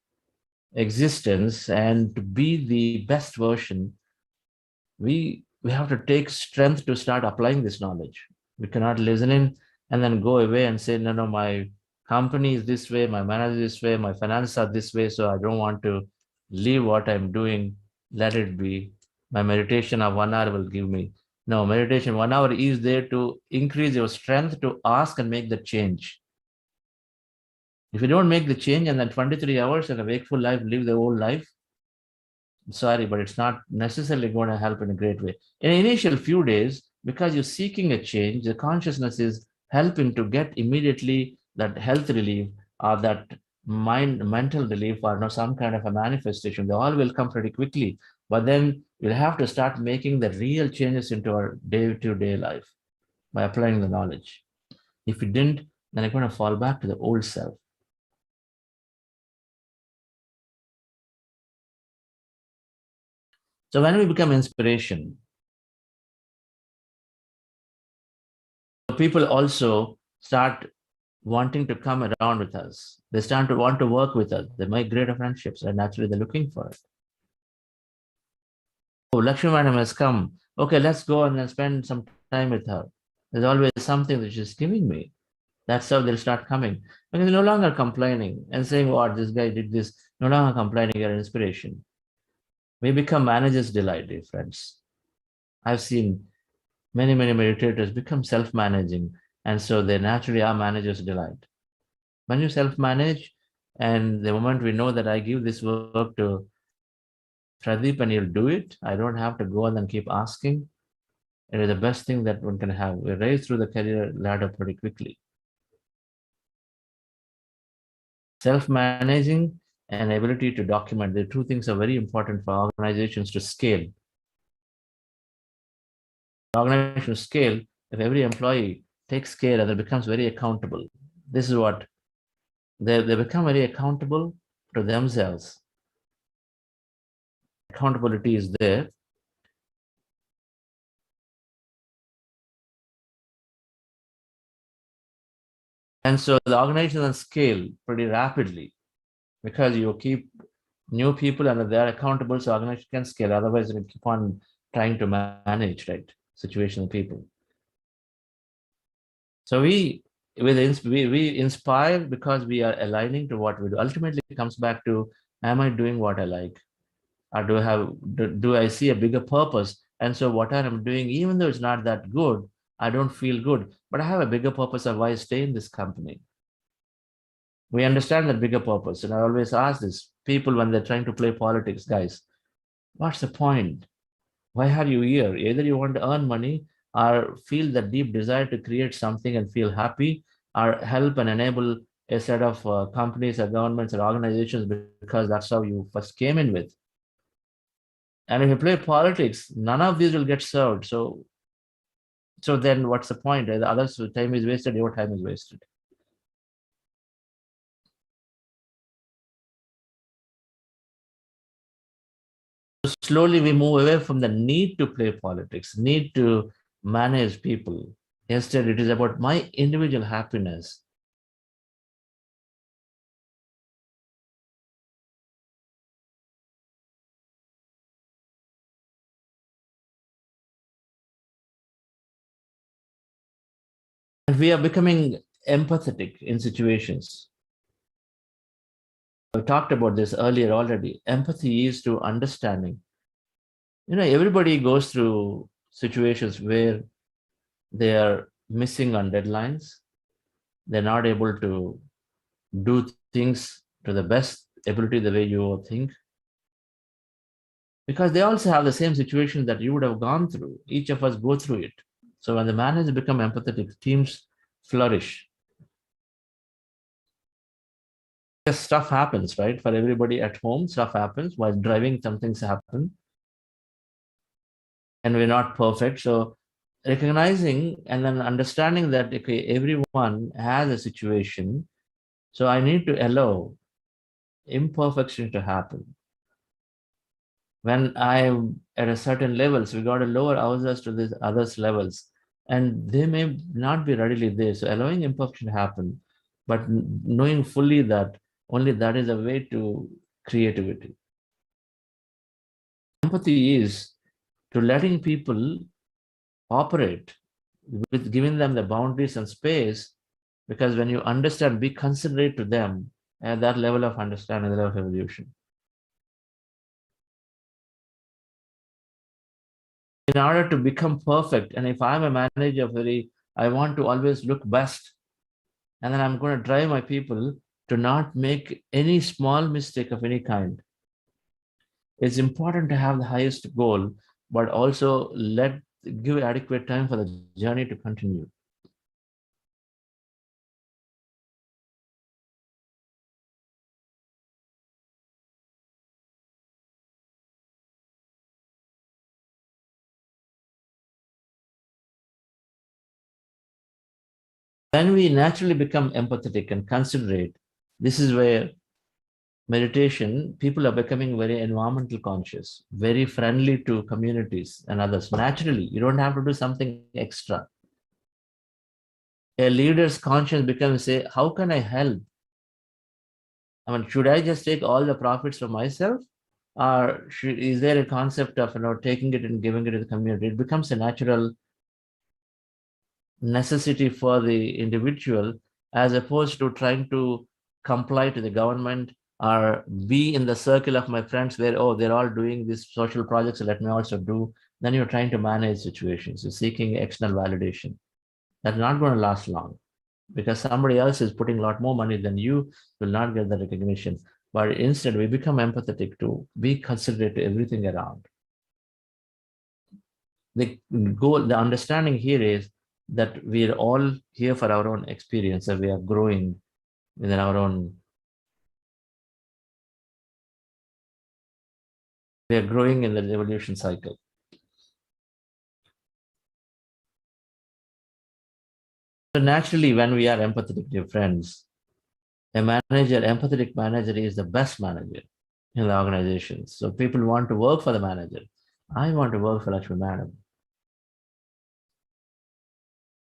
existence and to be the best version, we have to take strength to start applying this knowledge. We cannot listen in and then go away and say, no, my company is this way, my manager is this way, my finances are this way, so I don't want to leave what I'm doing. Let it be. My meditation of 1 hour will give me. No, meditation 1 hour is there to increase your strength to ask and make the change. If you don't make the change and then 23 hours in a wakeful life, live the whole life, sorry, but it's not necessarily going to help in a great way. In the initial few days, because you're seeking a change, the consciousness is helping to get immediately that health relief or that mental relief or some kind of a manifestation. They all will come pretty quickly. But then we'll have to start making the real changes into our day-to-day life by applying the knowledge. If we didn't, then we're going to fall back to the old self. So when we become inspiration, people also start wanting to come around with us. They start to want to work with us. They make greater friendships, and naturally they're looking for it. Oh, Lakshmi Madam has come. Okay, let's go and then spend some time with her. There's always something that she's giving me. That's how they'll start coming. Because they're no longer complaining and saying, what, this guy did this. No longer complaining, you're an inspiration. We become manager's delight, dear friends. I've seen many meditators become self-managing, and so they naturally are manager's delight. When you self-manage, and the moment we know that I give this work to Pradeep and he'll do it, I don't have to go and then keep asking. It is the best thing that one can have. We raise through the career ladder pretty quickly. Self-managing and ability to document, the two things are very important for organizations to scale. Organization scale, if every employee takes care and it becomes very accountable. This is what they become very accountable to themselves. Accountability is there. And so the organization can scale pretty rapidly because you keep new people and they're accountable, so organization can scale. Otherwise, you keep on trying to manage, right, situational people. So we inspire because we are aligning to what we do. Ultimately, it comes back to, am I doing what I like? Or do I see a bigger purpose? And so what I'm doing, even though it's not that good, I don't feel good, but I have a bigger purpose of why I stay in this company. We understand the bigger purpose. And I always ask this people when they're trying to play politics, guys, what's the point? Why are you here? Either you want to earn money or feel the deep desire to create something and feel happy, or help and enable a set of companies or governments or organizations because that's how you first came in with. And if you play politics, none of these will get served. So then what's the point? The others' time is wasted, your time is wasted. Slowly we move away from the need to play politics, need to manage people. Instead, it is about my individual happiness. And we are becoming empathetic in situations. I talked about this earlier already. Empathy is to understanding. Everybody goes through situations where they are missing on deadlines. They're not able to do things to the best ability the way you think. Because they also have the same situation that you would have gone through. Each of us go through it. So when the managers become empathetic, teams flourish. Stuff happens, right? For everybody at home, stuff happens. While driving, some things happen. And we're not perfect. So recognizing and then understanding that, okay, everyone has a situation. So I need to allow imperfection to happen. When I'm at a certain levels, we got to lower ourselves to these others' levels. And they may not be readily there. So allowing imperfection to happen, but knowing fully that only that is a way to creativity. Empathy is to letting people operate with giving them the boundaries and space, because when you understand, be considerate to them at that level of understanding, the level of evolution. In order to become perfect, and if I'm a manager, I want to always look best, and then I'm going to drive my people to not make any small mistake of any kind. It's important to have the highest goal, but also give adequate time for the journey to continue. When we naturally become empathetic and considerate, this is where meditation, people are becoming very environmental conscious, very friendly to communities and others. Naturally, you don't have to do something extra. A leader's conscience becomes, say, how can I help? I mean, should I just take all the profits for myself? Or is there a concept of taking it and giving it to the community? It becomes a natural necessity for the individual, as opposed to trying to comply to the government or be in the circle of my friends where, oh, they're all doing these social projects, so let me also do. Then you're trying to manage situations. You're seeking external validation. That's not going to last long, because somebody else is putting a lot more money than you, will not get the recognition. But instead, we become empathetic to be considerate to everything around. The goal, the understanding here is that we're all here for our own experience, and we are growing within our own. We are growing in the evolution cycle. So naturally, when we are empathetic, dear friends, empathetic manager is the best manager in the organization. So people want to work for the manager. I want to work for Lakshmi Madam.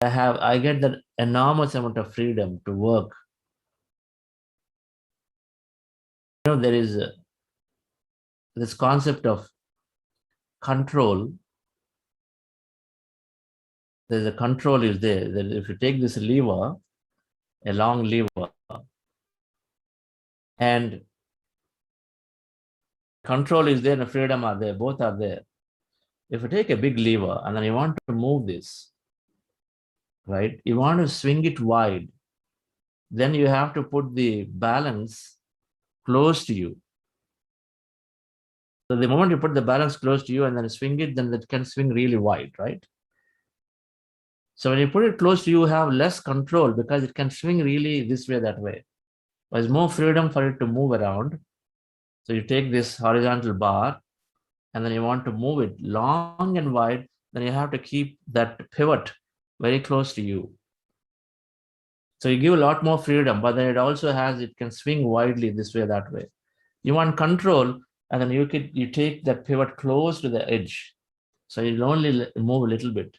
I get that enormous amount of freedom to work. There is this concept of control. There's a control is there. That if you take this lever, a long lever, and control is there and freedom are there, both are there. If you take a big lever and then you want to move this, right? You want to swing it wide. then you have to put the balance close to you. So the moment you put the balance close to you and then swing it, then it can swing really wide, right? So when you put it close to you, you have less control because it can swing really this way, that way. There's more freedom for it to move around. So you take this horizontal bar and then you want to move it long and wide, then you have to keep that pivot very close to you. So you give a lot more freedom, but then it can swing widely this way, that way. You want control, and then you take that pivot close to the edge. So you'll only move a little bit.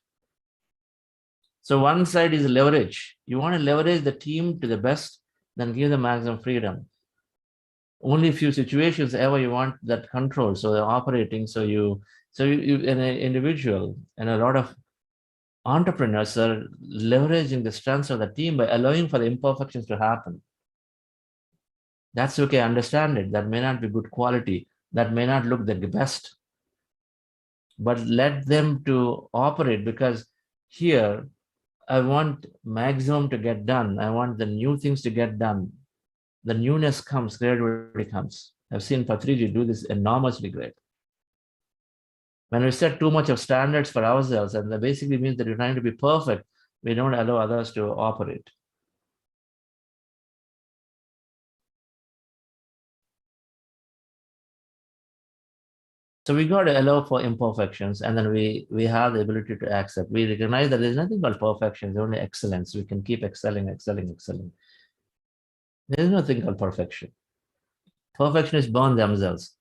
So one side is leverage. You want to leverage the team to the best, then give them maximum freedom. Only a few situations ever you want that control. So they're operating. So you an individual and a lot of entrepreneurs are leveraging the strengths of the team by allowing for the imperfections to happen. That's okay, understand it. That may not be good quality. That may not look the best. But let them to operate, because here I want maximum to get done. I want the new things to get done. The newness comes, creativity comes. I've seen Patriji do this enormously great. When we set too much of standards for ourselves, and that basically means that we're trying to be perfect, we don't allow others to operate. So we got to allow for imperfections, and then we have the ability to accept. We recognize that there's nothing called perfection, there's only excellence. We can keep excelling. There's nothing called perfection. Perfectionists burn themselves.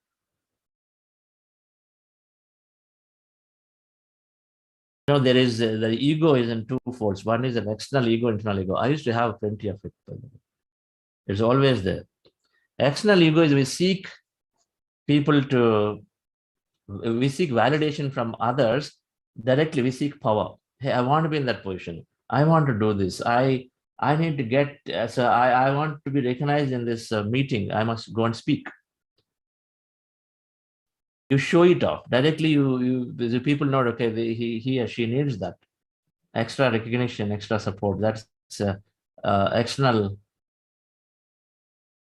You know, there is the ego is in two folds. One is an external ego, internal ego. I used to have plenty of it. It's always there. External ego is we seek validation from others directly. We seek power. Hey, I want to be in that position. I want to do this. I need to get, so I want to be recognized in this meeting. I must go and speak. You show it off directly. The people know, okay, he or she needs that extra recognition, extra support. That's external.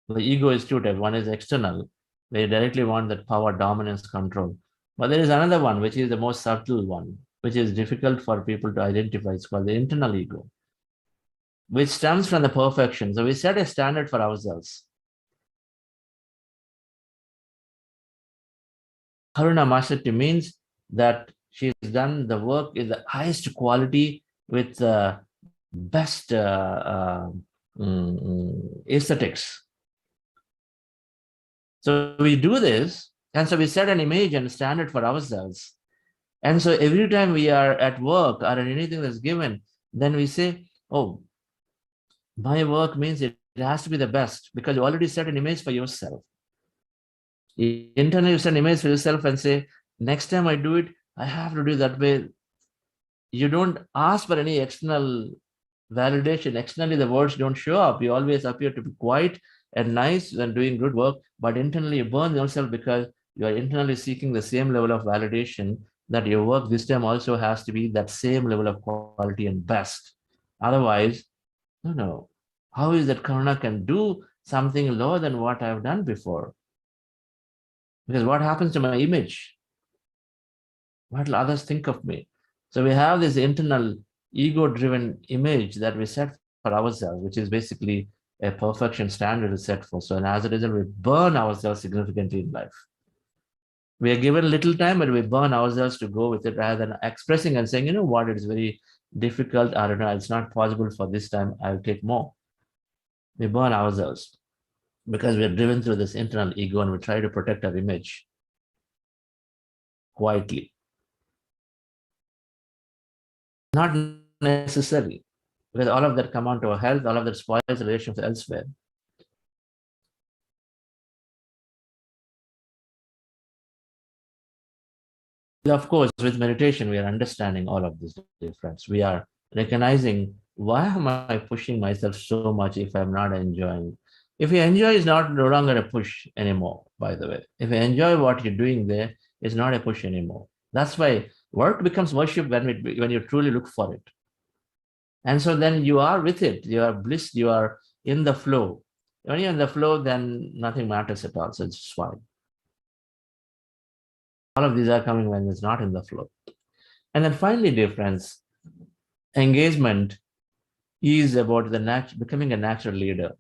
The ego is two types. One is external. They directly want that power, dominance, control. But there is another one, which is the most subtle one, which is difficult for people to identify. It's called the internal ego, which stems from the perfection. So we set a standard for ourselves. Karuna Masati means that she's done the work in the highest quality with the best aesthetics. So we do this, and so we set an image and standard for ourselves. And so every time we are at work or in anything that's given, then we say, oh, my work means it has to be the best, because you already set an image for yourself. Internally, you set an image for yourself and say, next time I do it, I have to do it that way. You don't ask for any external validation. Externally, the words don't show up. You always appear to be quiet and nice and doing good work, but internally you burn yourself because you are internally seeking the same level of validation, that your work this time also has to be that same level of quality and best. Otherwise, no. How is that Karuna can do something lower than what I've done before? Because what happens to my image? What will others think of me? So we have this internal ego-driven image that we set for ourselves, which is basically a perfection standard is set for. So, and as a result, we burn ourselves significantly in life. We are given little time, but we burn ourselves to go with it, rather than expressing and saying, you know what, it's very difficult. I don't know, it's not possible for this time. I'll take more. We burn ourselves because we are driven through this internal ego, and we try to protect our image quietly. Not necessary, because all of that come on to our health, all of that spoils the relationships elsewhere. Of course, with meditation, we are understanding all of this difference. We are recognizing, why am I pushing myself so much if I'm not enjoying? If you enjoy, it's no longer a push anymore, by the way. If you enjoy what you're doing there, it's not a push anymore. That's why work becomes worship when you truly look for it. And so then you are with it, you are bliss, you are in the flow. When you're in the flow, then nothing matters at all. So it's fine. All of these are coming when it's not in the flow. And then finally, dear friends, engagement is about becoming a natural leader.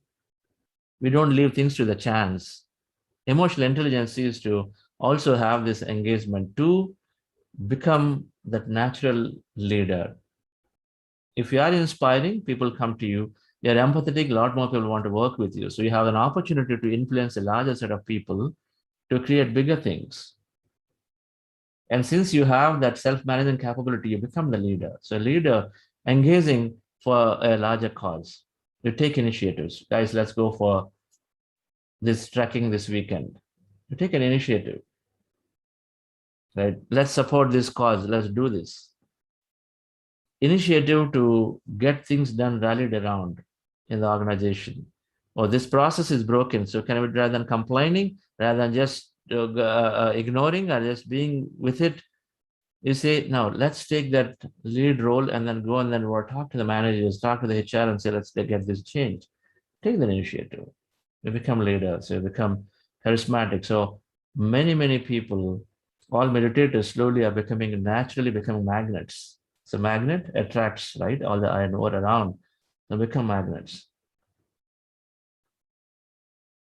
We don't leave things to the chance. Emotional intelligence is to also have this engagement to become that natural leader. If you are inspiring, people come to you. You're empathetic, a lot more people want to work with you. So you have an opportunity to influence a larger set of people to create bigger things. And since you have that self-management capability, you become the leader. So a leader engaging for a larger cause. You take initiatives. Guys, let's go for this trekking this weekend. You take an initiative. Right? Let's support this cause. Let's do this. Initiative to get things done rallied around in the organization. Or this process is broken. So can we, rather than complaining, rather than just ignoring or just being with it, you say, now let's take that lead role and then go and then we'll talk to the managers, talk to the HR and say, let's get this change. Take that initiative. You become leaders, you become charismatic. So many people, all meditators slowly are naturally becoming magnets. So magnet attracts, right? All the iron ore around, they become magnets.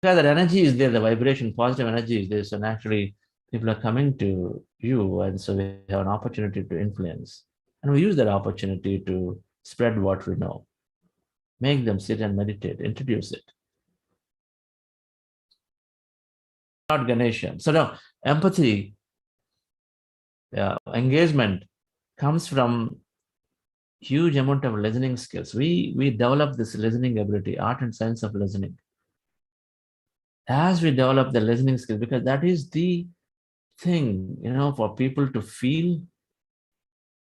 Yeah, that energy is there, the vibration, positive energy is there. So naturally, people are coming to you, and so we have an opportunity to influence. And we use that opportunity to spread what we know. Make them sit and meditate, introduce it. Not Ganesha. So now, empathy, engagement comes from huge amount of listening skills. We develop this listening ability, art and science of listening. As we develop the listening skill, because that is the thing, for people to feel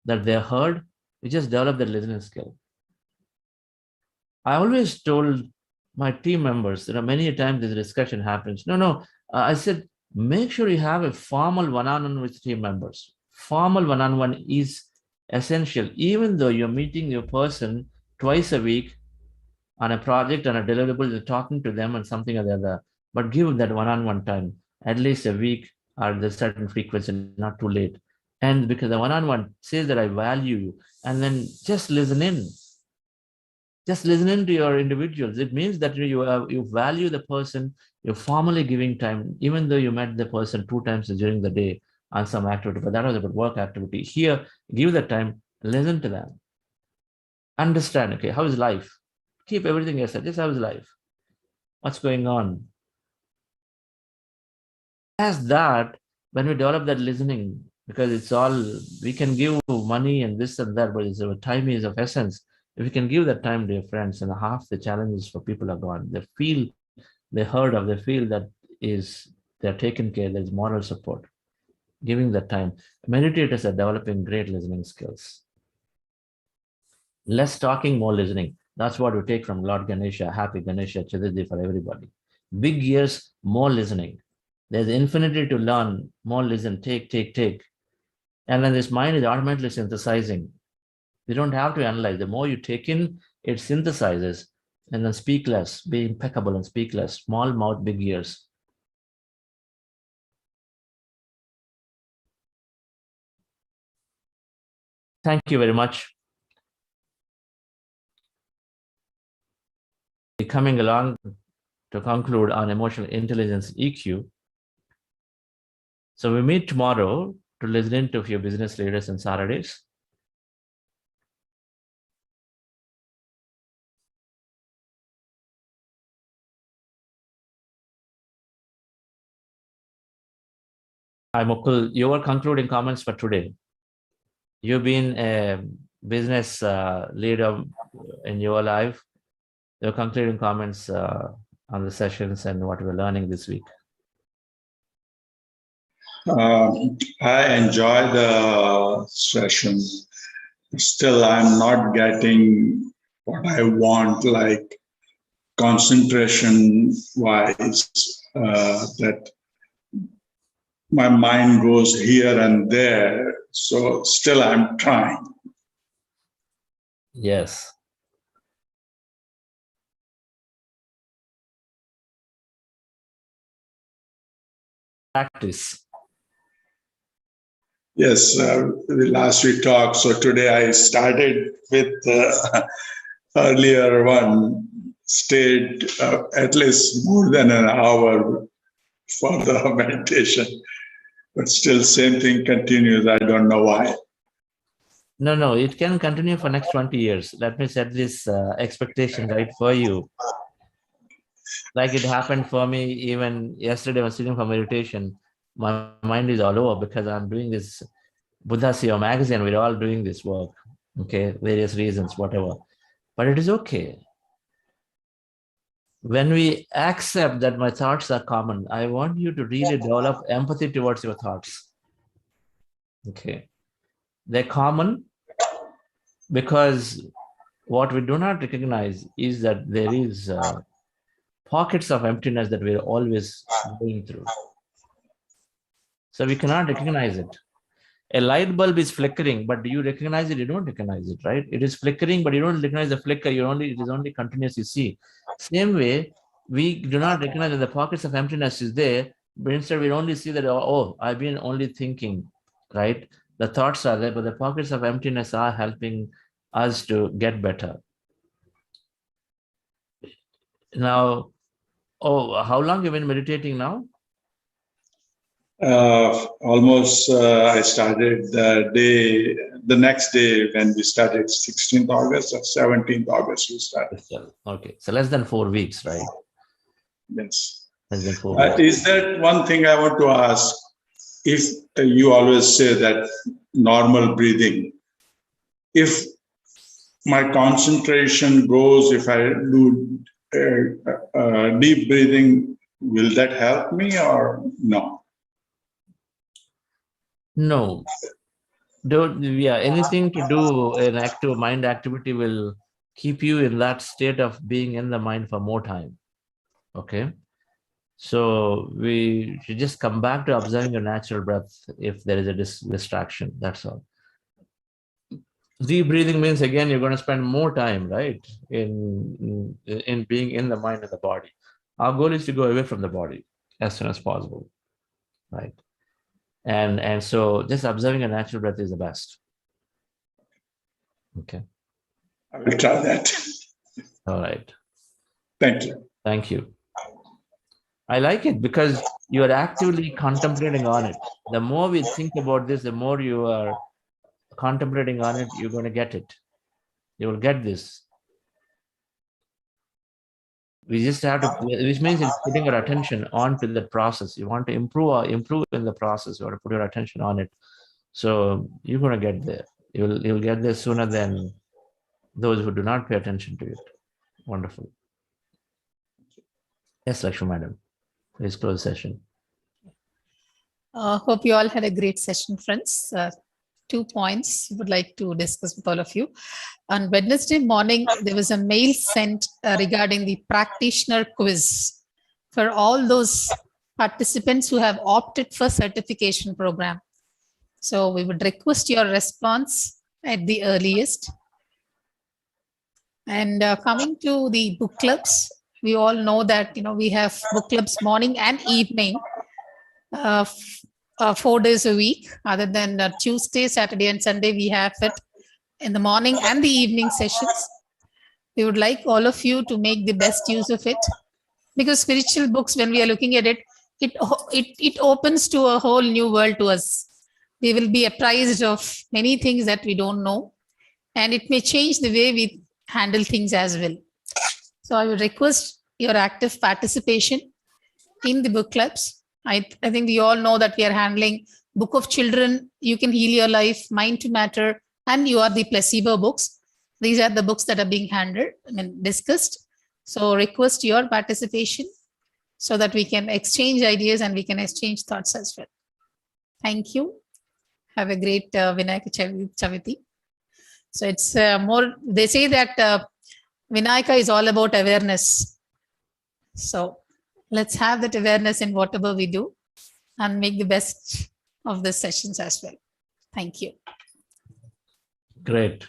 that they're heard, we just develop the listening skill. I always told my team members, many times this discussion happens. I said, make sure you have a formal one-on-one with team members. Formal one-on-one is essential, even though you're meeting your person twice a week on a project, on a deliverable, you're talking to them on something or the other, but give that one-on-one time, at least a week or the certain frequency, not too late. And because the one-on-one says that I value you, and then just listen in. Just listen in to your individuals. It means that you value the person, you're formally giving time, even though you met the person 2 times during the day on some activity, but that was about work activity. Here, give the time, listen to them. Understand, okay, how is life? Keep everything aside, just how is life? What's going on? As that, when we develop that listening, because it's all, we can give money and this and that, but time is of essence. If we can give that time, dear friends, and half the challenges for people are gone. They feel they're heard of, they feel that they're taken care, there's moral support. Giving that time. Meditators are developing great listening skills. Less talking, more listening. That's what we take from Lord Ganesha, happy Ganesha Chaturthi for everybody. Big ears, more listening. There's infinity to learn, more listen, take. And then this mind is automatically synthesizing. You don't have to analyze. The more you take in, it synthesizes. And then speak less, be impeccable and speak less. Small mouth, big ears. Thank you very much. Coming along to conclude on emotional intelligence EQ. So we meet tomorrow to listen in to a few business leaders on Saturdays. Hi, Mukul. Your concluding comments for today. You've been a business leader in your life. Your concluding comments on the sessions and what we're learning this week. I enjoy the session. Still, I'm not getting what I want, like concentration-wise, that my mind goes here and there. So still, I'm trying. Yes. practice. Yes, last we talked. So today I started with earlier one, stayed at least more than an hour for the meditation, but still same thing continues. I don't know why. No, it can continue for next 20 years. Let me set this expectation right for you. Like it happened for me even yesterday. I was sitting for meditation. My mind is all over because I'm doing this Buddha CEO magazine. We're all doing this work. Okay, various reasons, whatever. But it is okay. When we accept that my thoughts are common, I want you to really develop empathy towards your thoughts. Okay. They're common because what we do not recognize is that there is pockets of emptiness that we're always going through. So we cannot recognize it. A light bulb is flickering, but do you recognize it? You don't recognize it, right? It is flickering, but you don't recognize the flicker. It is only continuous, you see. Same way, we do not recognize that the pockets of emptiness is there, but instead we only see that, oh, I've been only thinking, right? The thoughts are there, but the pockets of emptiness are helping us to get better. Now, how long have you been meditating now? Almost I started the next day when we started 16th August or 17th August we started. Okay, so less than 4 weeks, right? Yes. Less than 4 weeks. Is that one thing I want to ask? If you always say that normal breathing, if my concentration goes, if I do deep breathing, will that help me or no? No. Anything to do an active mind activity will keep you in that state of being in the mind for more time. Okay. So we should just come back to observing your natural breath if there is a distraction. That's all. Deep breathing means, again, you're going to spend more time, right, in being in the mind and the body. Our goal is to go away from the body as soon as possible, right? And so just observing a natural breath is the best. Okay. I will try that. All right. Thank you. Thank you. I like it because you are actively contemplating on it. The more we think about this, the more you are contemplating on it, you're going to get it. You will get this. We just have to, which means it's putting your attention onto the process. You want to improve in the process. You want to put your attention on it. So you're going to get there. You'll get there sooner than those who do not pay attention to it. Wonderful. Yes, Lakshmi Madam. Please close the session. Hope you all had a great session, friends. 2 points would like to discuss with all of you. On Wednesday morning, there was a mail sent regarding the practitioner quiz for all those participants who have opted for certification program. So we would request your response at the earliest. And coming to the book clubs, we all know that we have book clubs morning and evening, 4 days a week. Other than Tuesday, Saturday, and Sunday, we have it in the morning and the evening sessions. We would like all of you to make the best use of it, because spiritual books, when we are looking at it, it opens to a whole new world to us. We will be apprised of many things that we don't know, and it may change the way we handle things as well. So I would request your active participation in the book clubs. I think we all know that we are handling Book of Children, You Can Heal Your Life, Mind to Matter, and You Are the Placebo books. These are the books that are being discussed. So request your participation so that we can exchange ideas and we can exchange thoughts as well. Thank you. Have a great Vinayaka Chaviti. So it's more, they say that Vinayaka is all about awareness. So let's have that awareness in whatever we do and make the best of the sessions as well. Thank you. Great.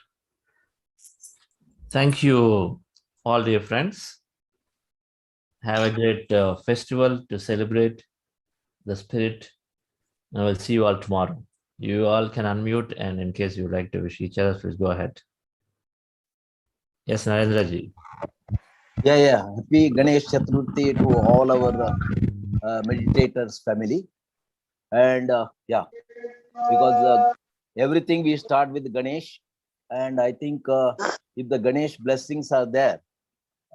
Thank you, all dear friends. Have a great festival to celebrate the spirit. I will see you all tomorrow. You all can unmute, and in case you would like to wish each other, please go ahead. Yes, Narendra ji. Yeah. Happy Ganesh Chaturthi to all our meditators family. And because everything we start with Ganesh, and I think if the Ganesh blessings are there,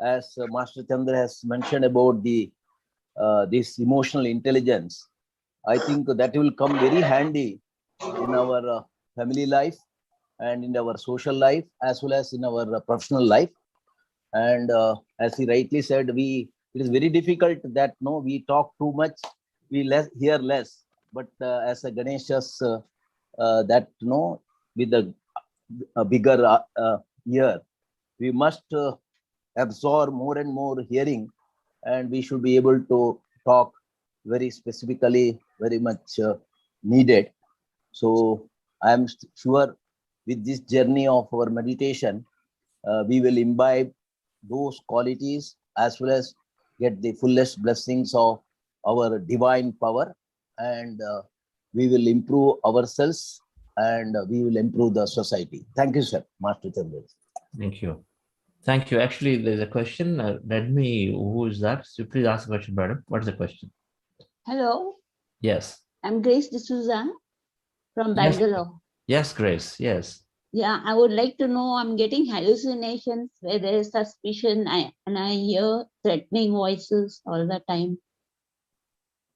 as Master Chandra has mentioned about the this emotional intelligence, I think that will come very handy in our family life and in our social life as well as in our professional life. And as he rightly said, it is very difficult that we talk too much, we hear less. But as a Ganeshas, that with a bigger ear, we must absorb more and more hearing, and we should be able to talk very specifically, very much needed. So I am sure with this journey of our meditation, we will imbibe those qualities as well as get the fullest blessings of our divine power, and we will improve ourselves and we will improve the society. Thank you, sir. Master Chandra. Thank you. Thank you. Actually, there's a question. Let me, who is that? So please ask a question, madam. What is the question? Hello. Yes. I'm Grace D'Souza from Yes. Bangalore. Yes, Grace. Yes. Yeah, I would like to know, I'm getting hallucinations where there is suspicion and I hear threatening voices all the time.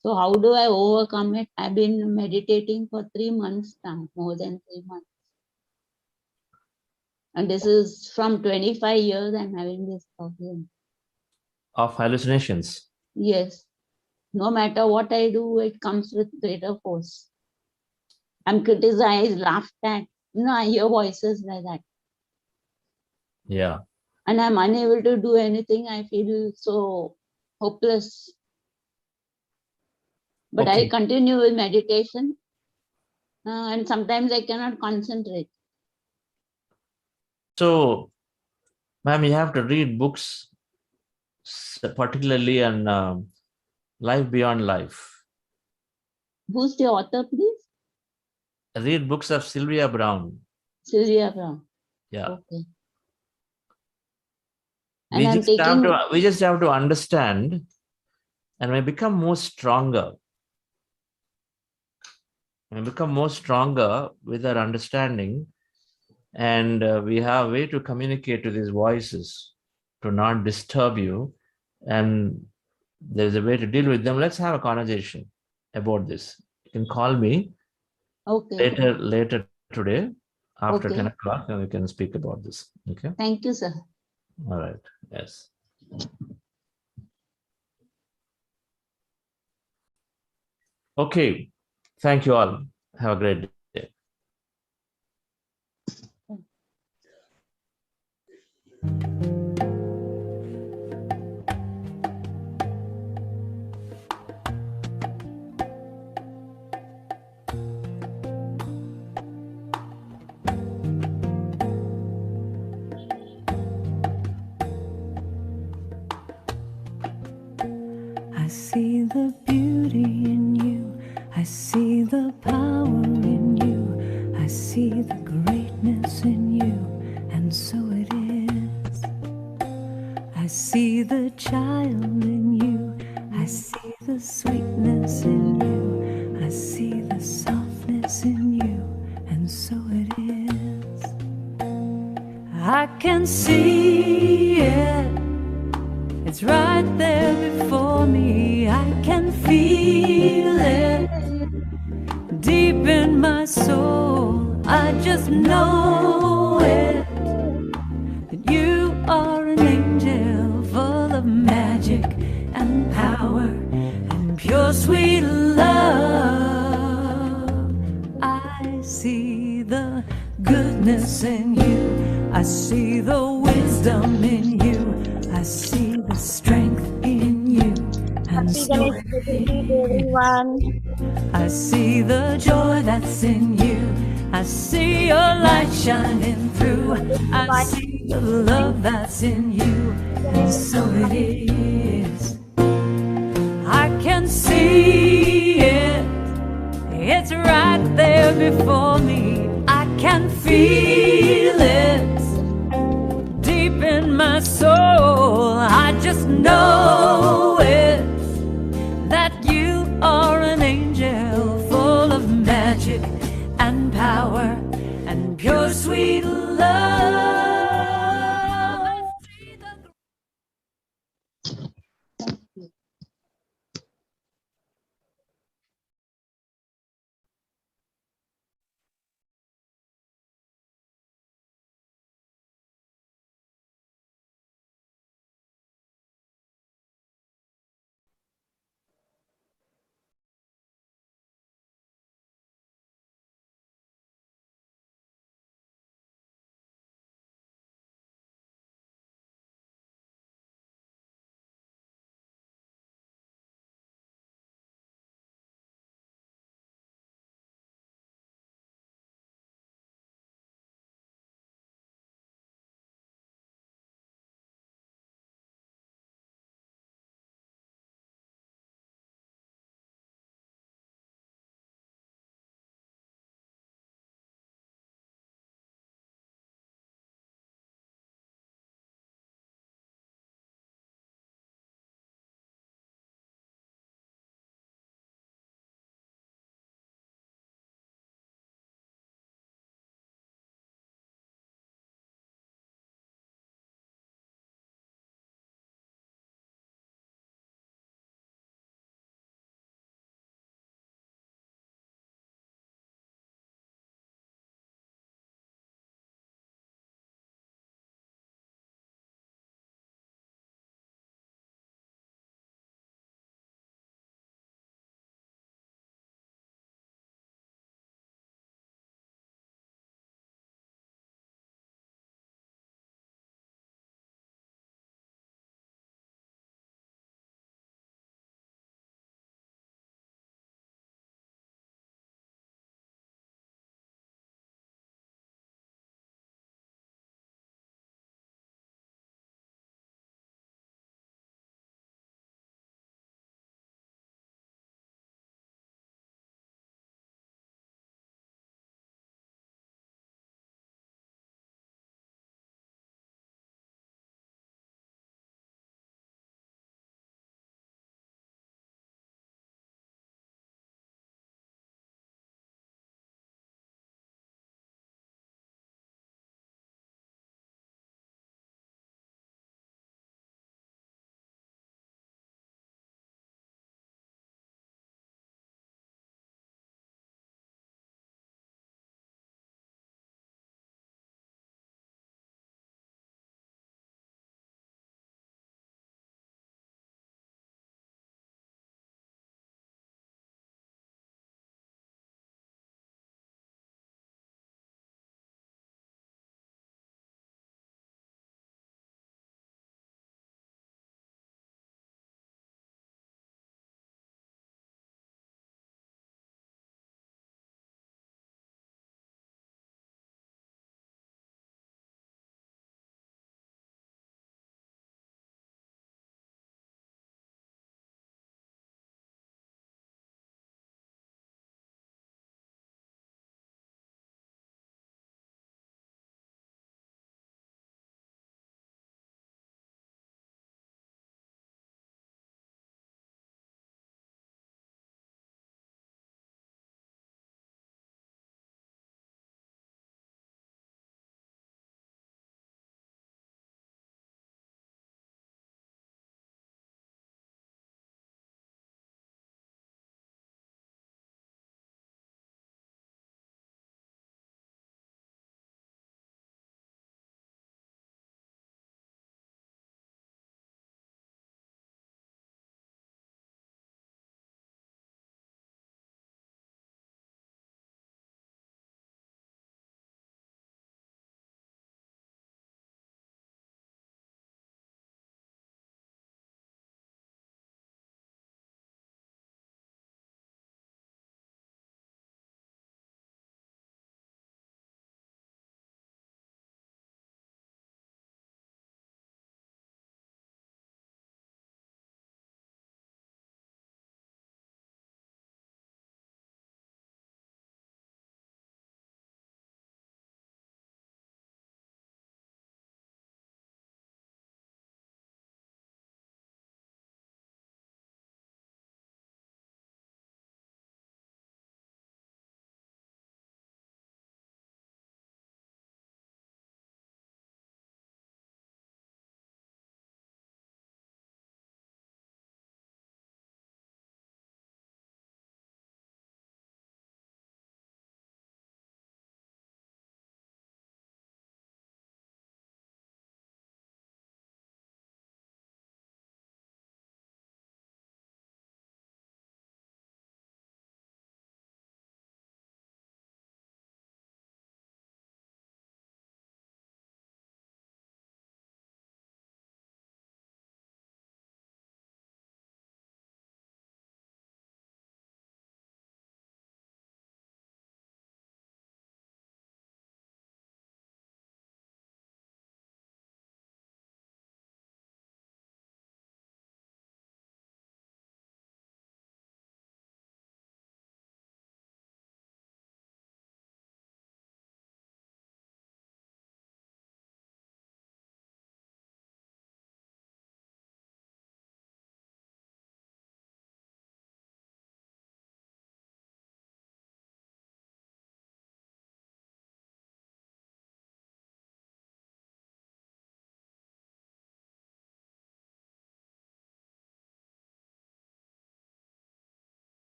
So how do I overcome it? I've been meditating for 3 months now, more than 3 months. And this is from 25 years I'm having this problem. Of hallucinations. Yes. No matter what I do, it comes with greater force. I'm criticized, laughed at. I hear voices like that. Yeah. And I'm unable to do anything. I feel so hopeless. But Okay. I continue with meditation. And sometimes I cannot concentrate. So, ma'am, you have to read books, particularly on life beyond life. Who's the author, please? Read books of Sylvia Brown. Sylvia Brown. Yeah. Okay. And we just have to understand, and we become more stronger. We become more stronger with our understanding, and we have a way to communicate to these voices to not disturb you, and there's a way to deal with them. Let's have a conversation about this. You can call me later today after 10 o'clock, and we can speak about this. Okay. Thank you, sir. All right. Yes. Okay. Thank you all. Have a great day. I see the beauty in you. I see the power in you. I see the greatness in you, and so it is. I see the child in you. I see the sweetness in you. I see the softness in you, and so it is. I can see it. It's right there before me. I can feel it deep in my soul. I just know it, that you are an angel full of magic and power and pure sweet love. I see the goodness in you. I see the wisdom in you. I see the strength in you, and so everyone. I see the joy that's in you. I see your light shining through. I see the love that's in you, and so it is. I can see It's right there before me.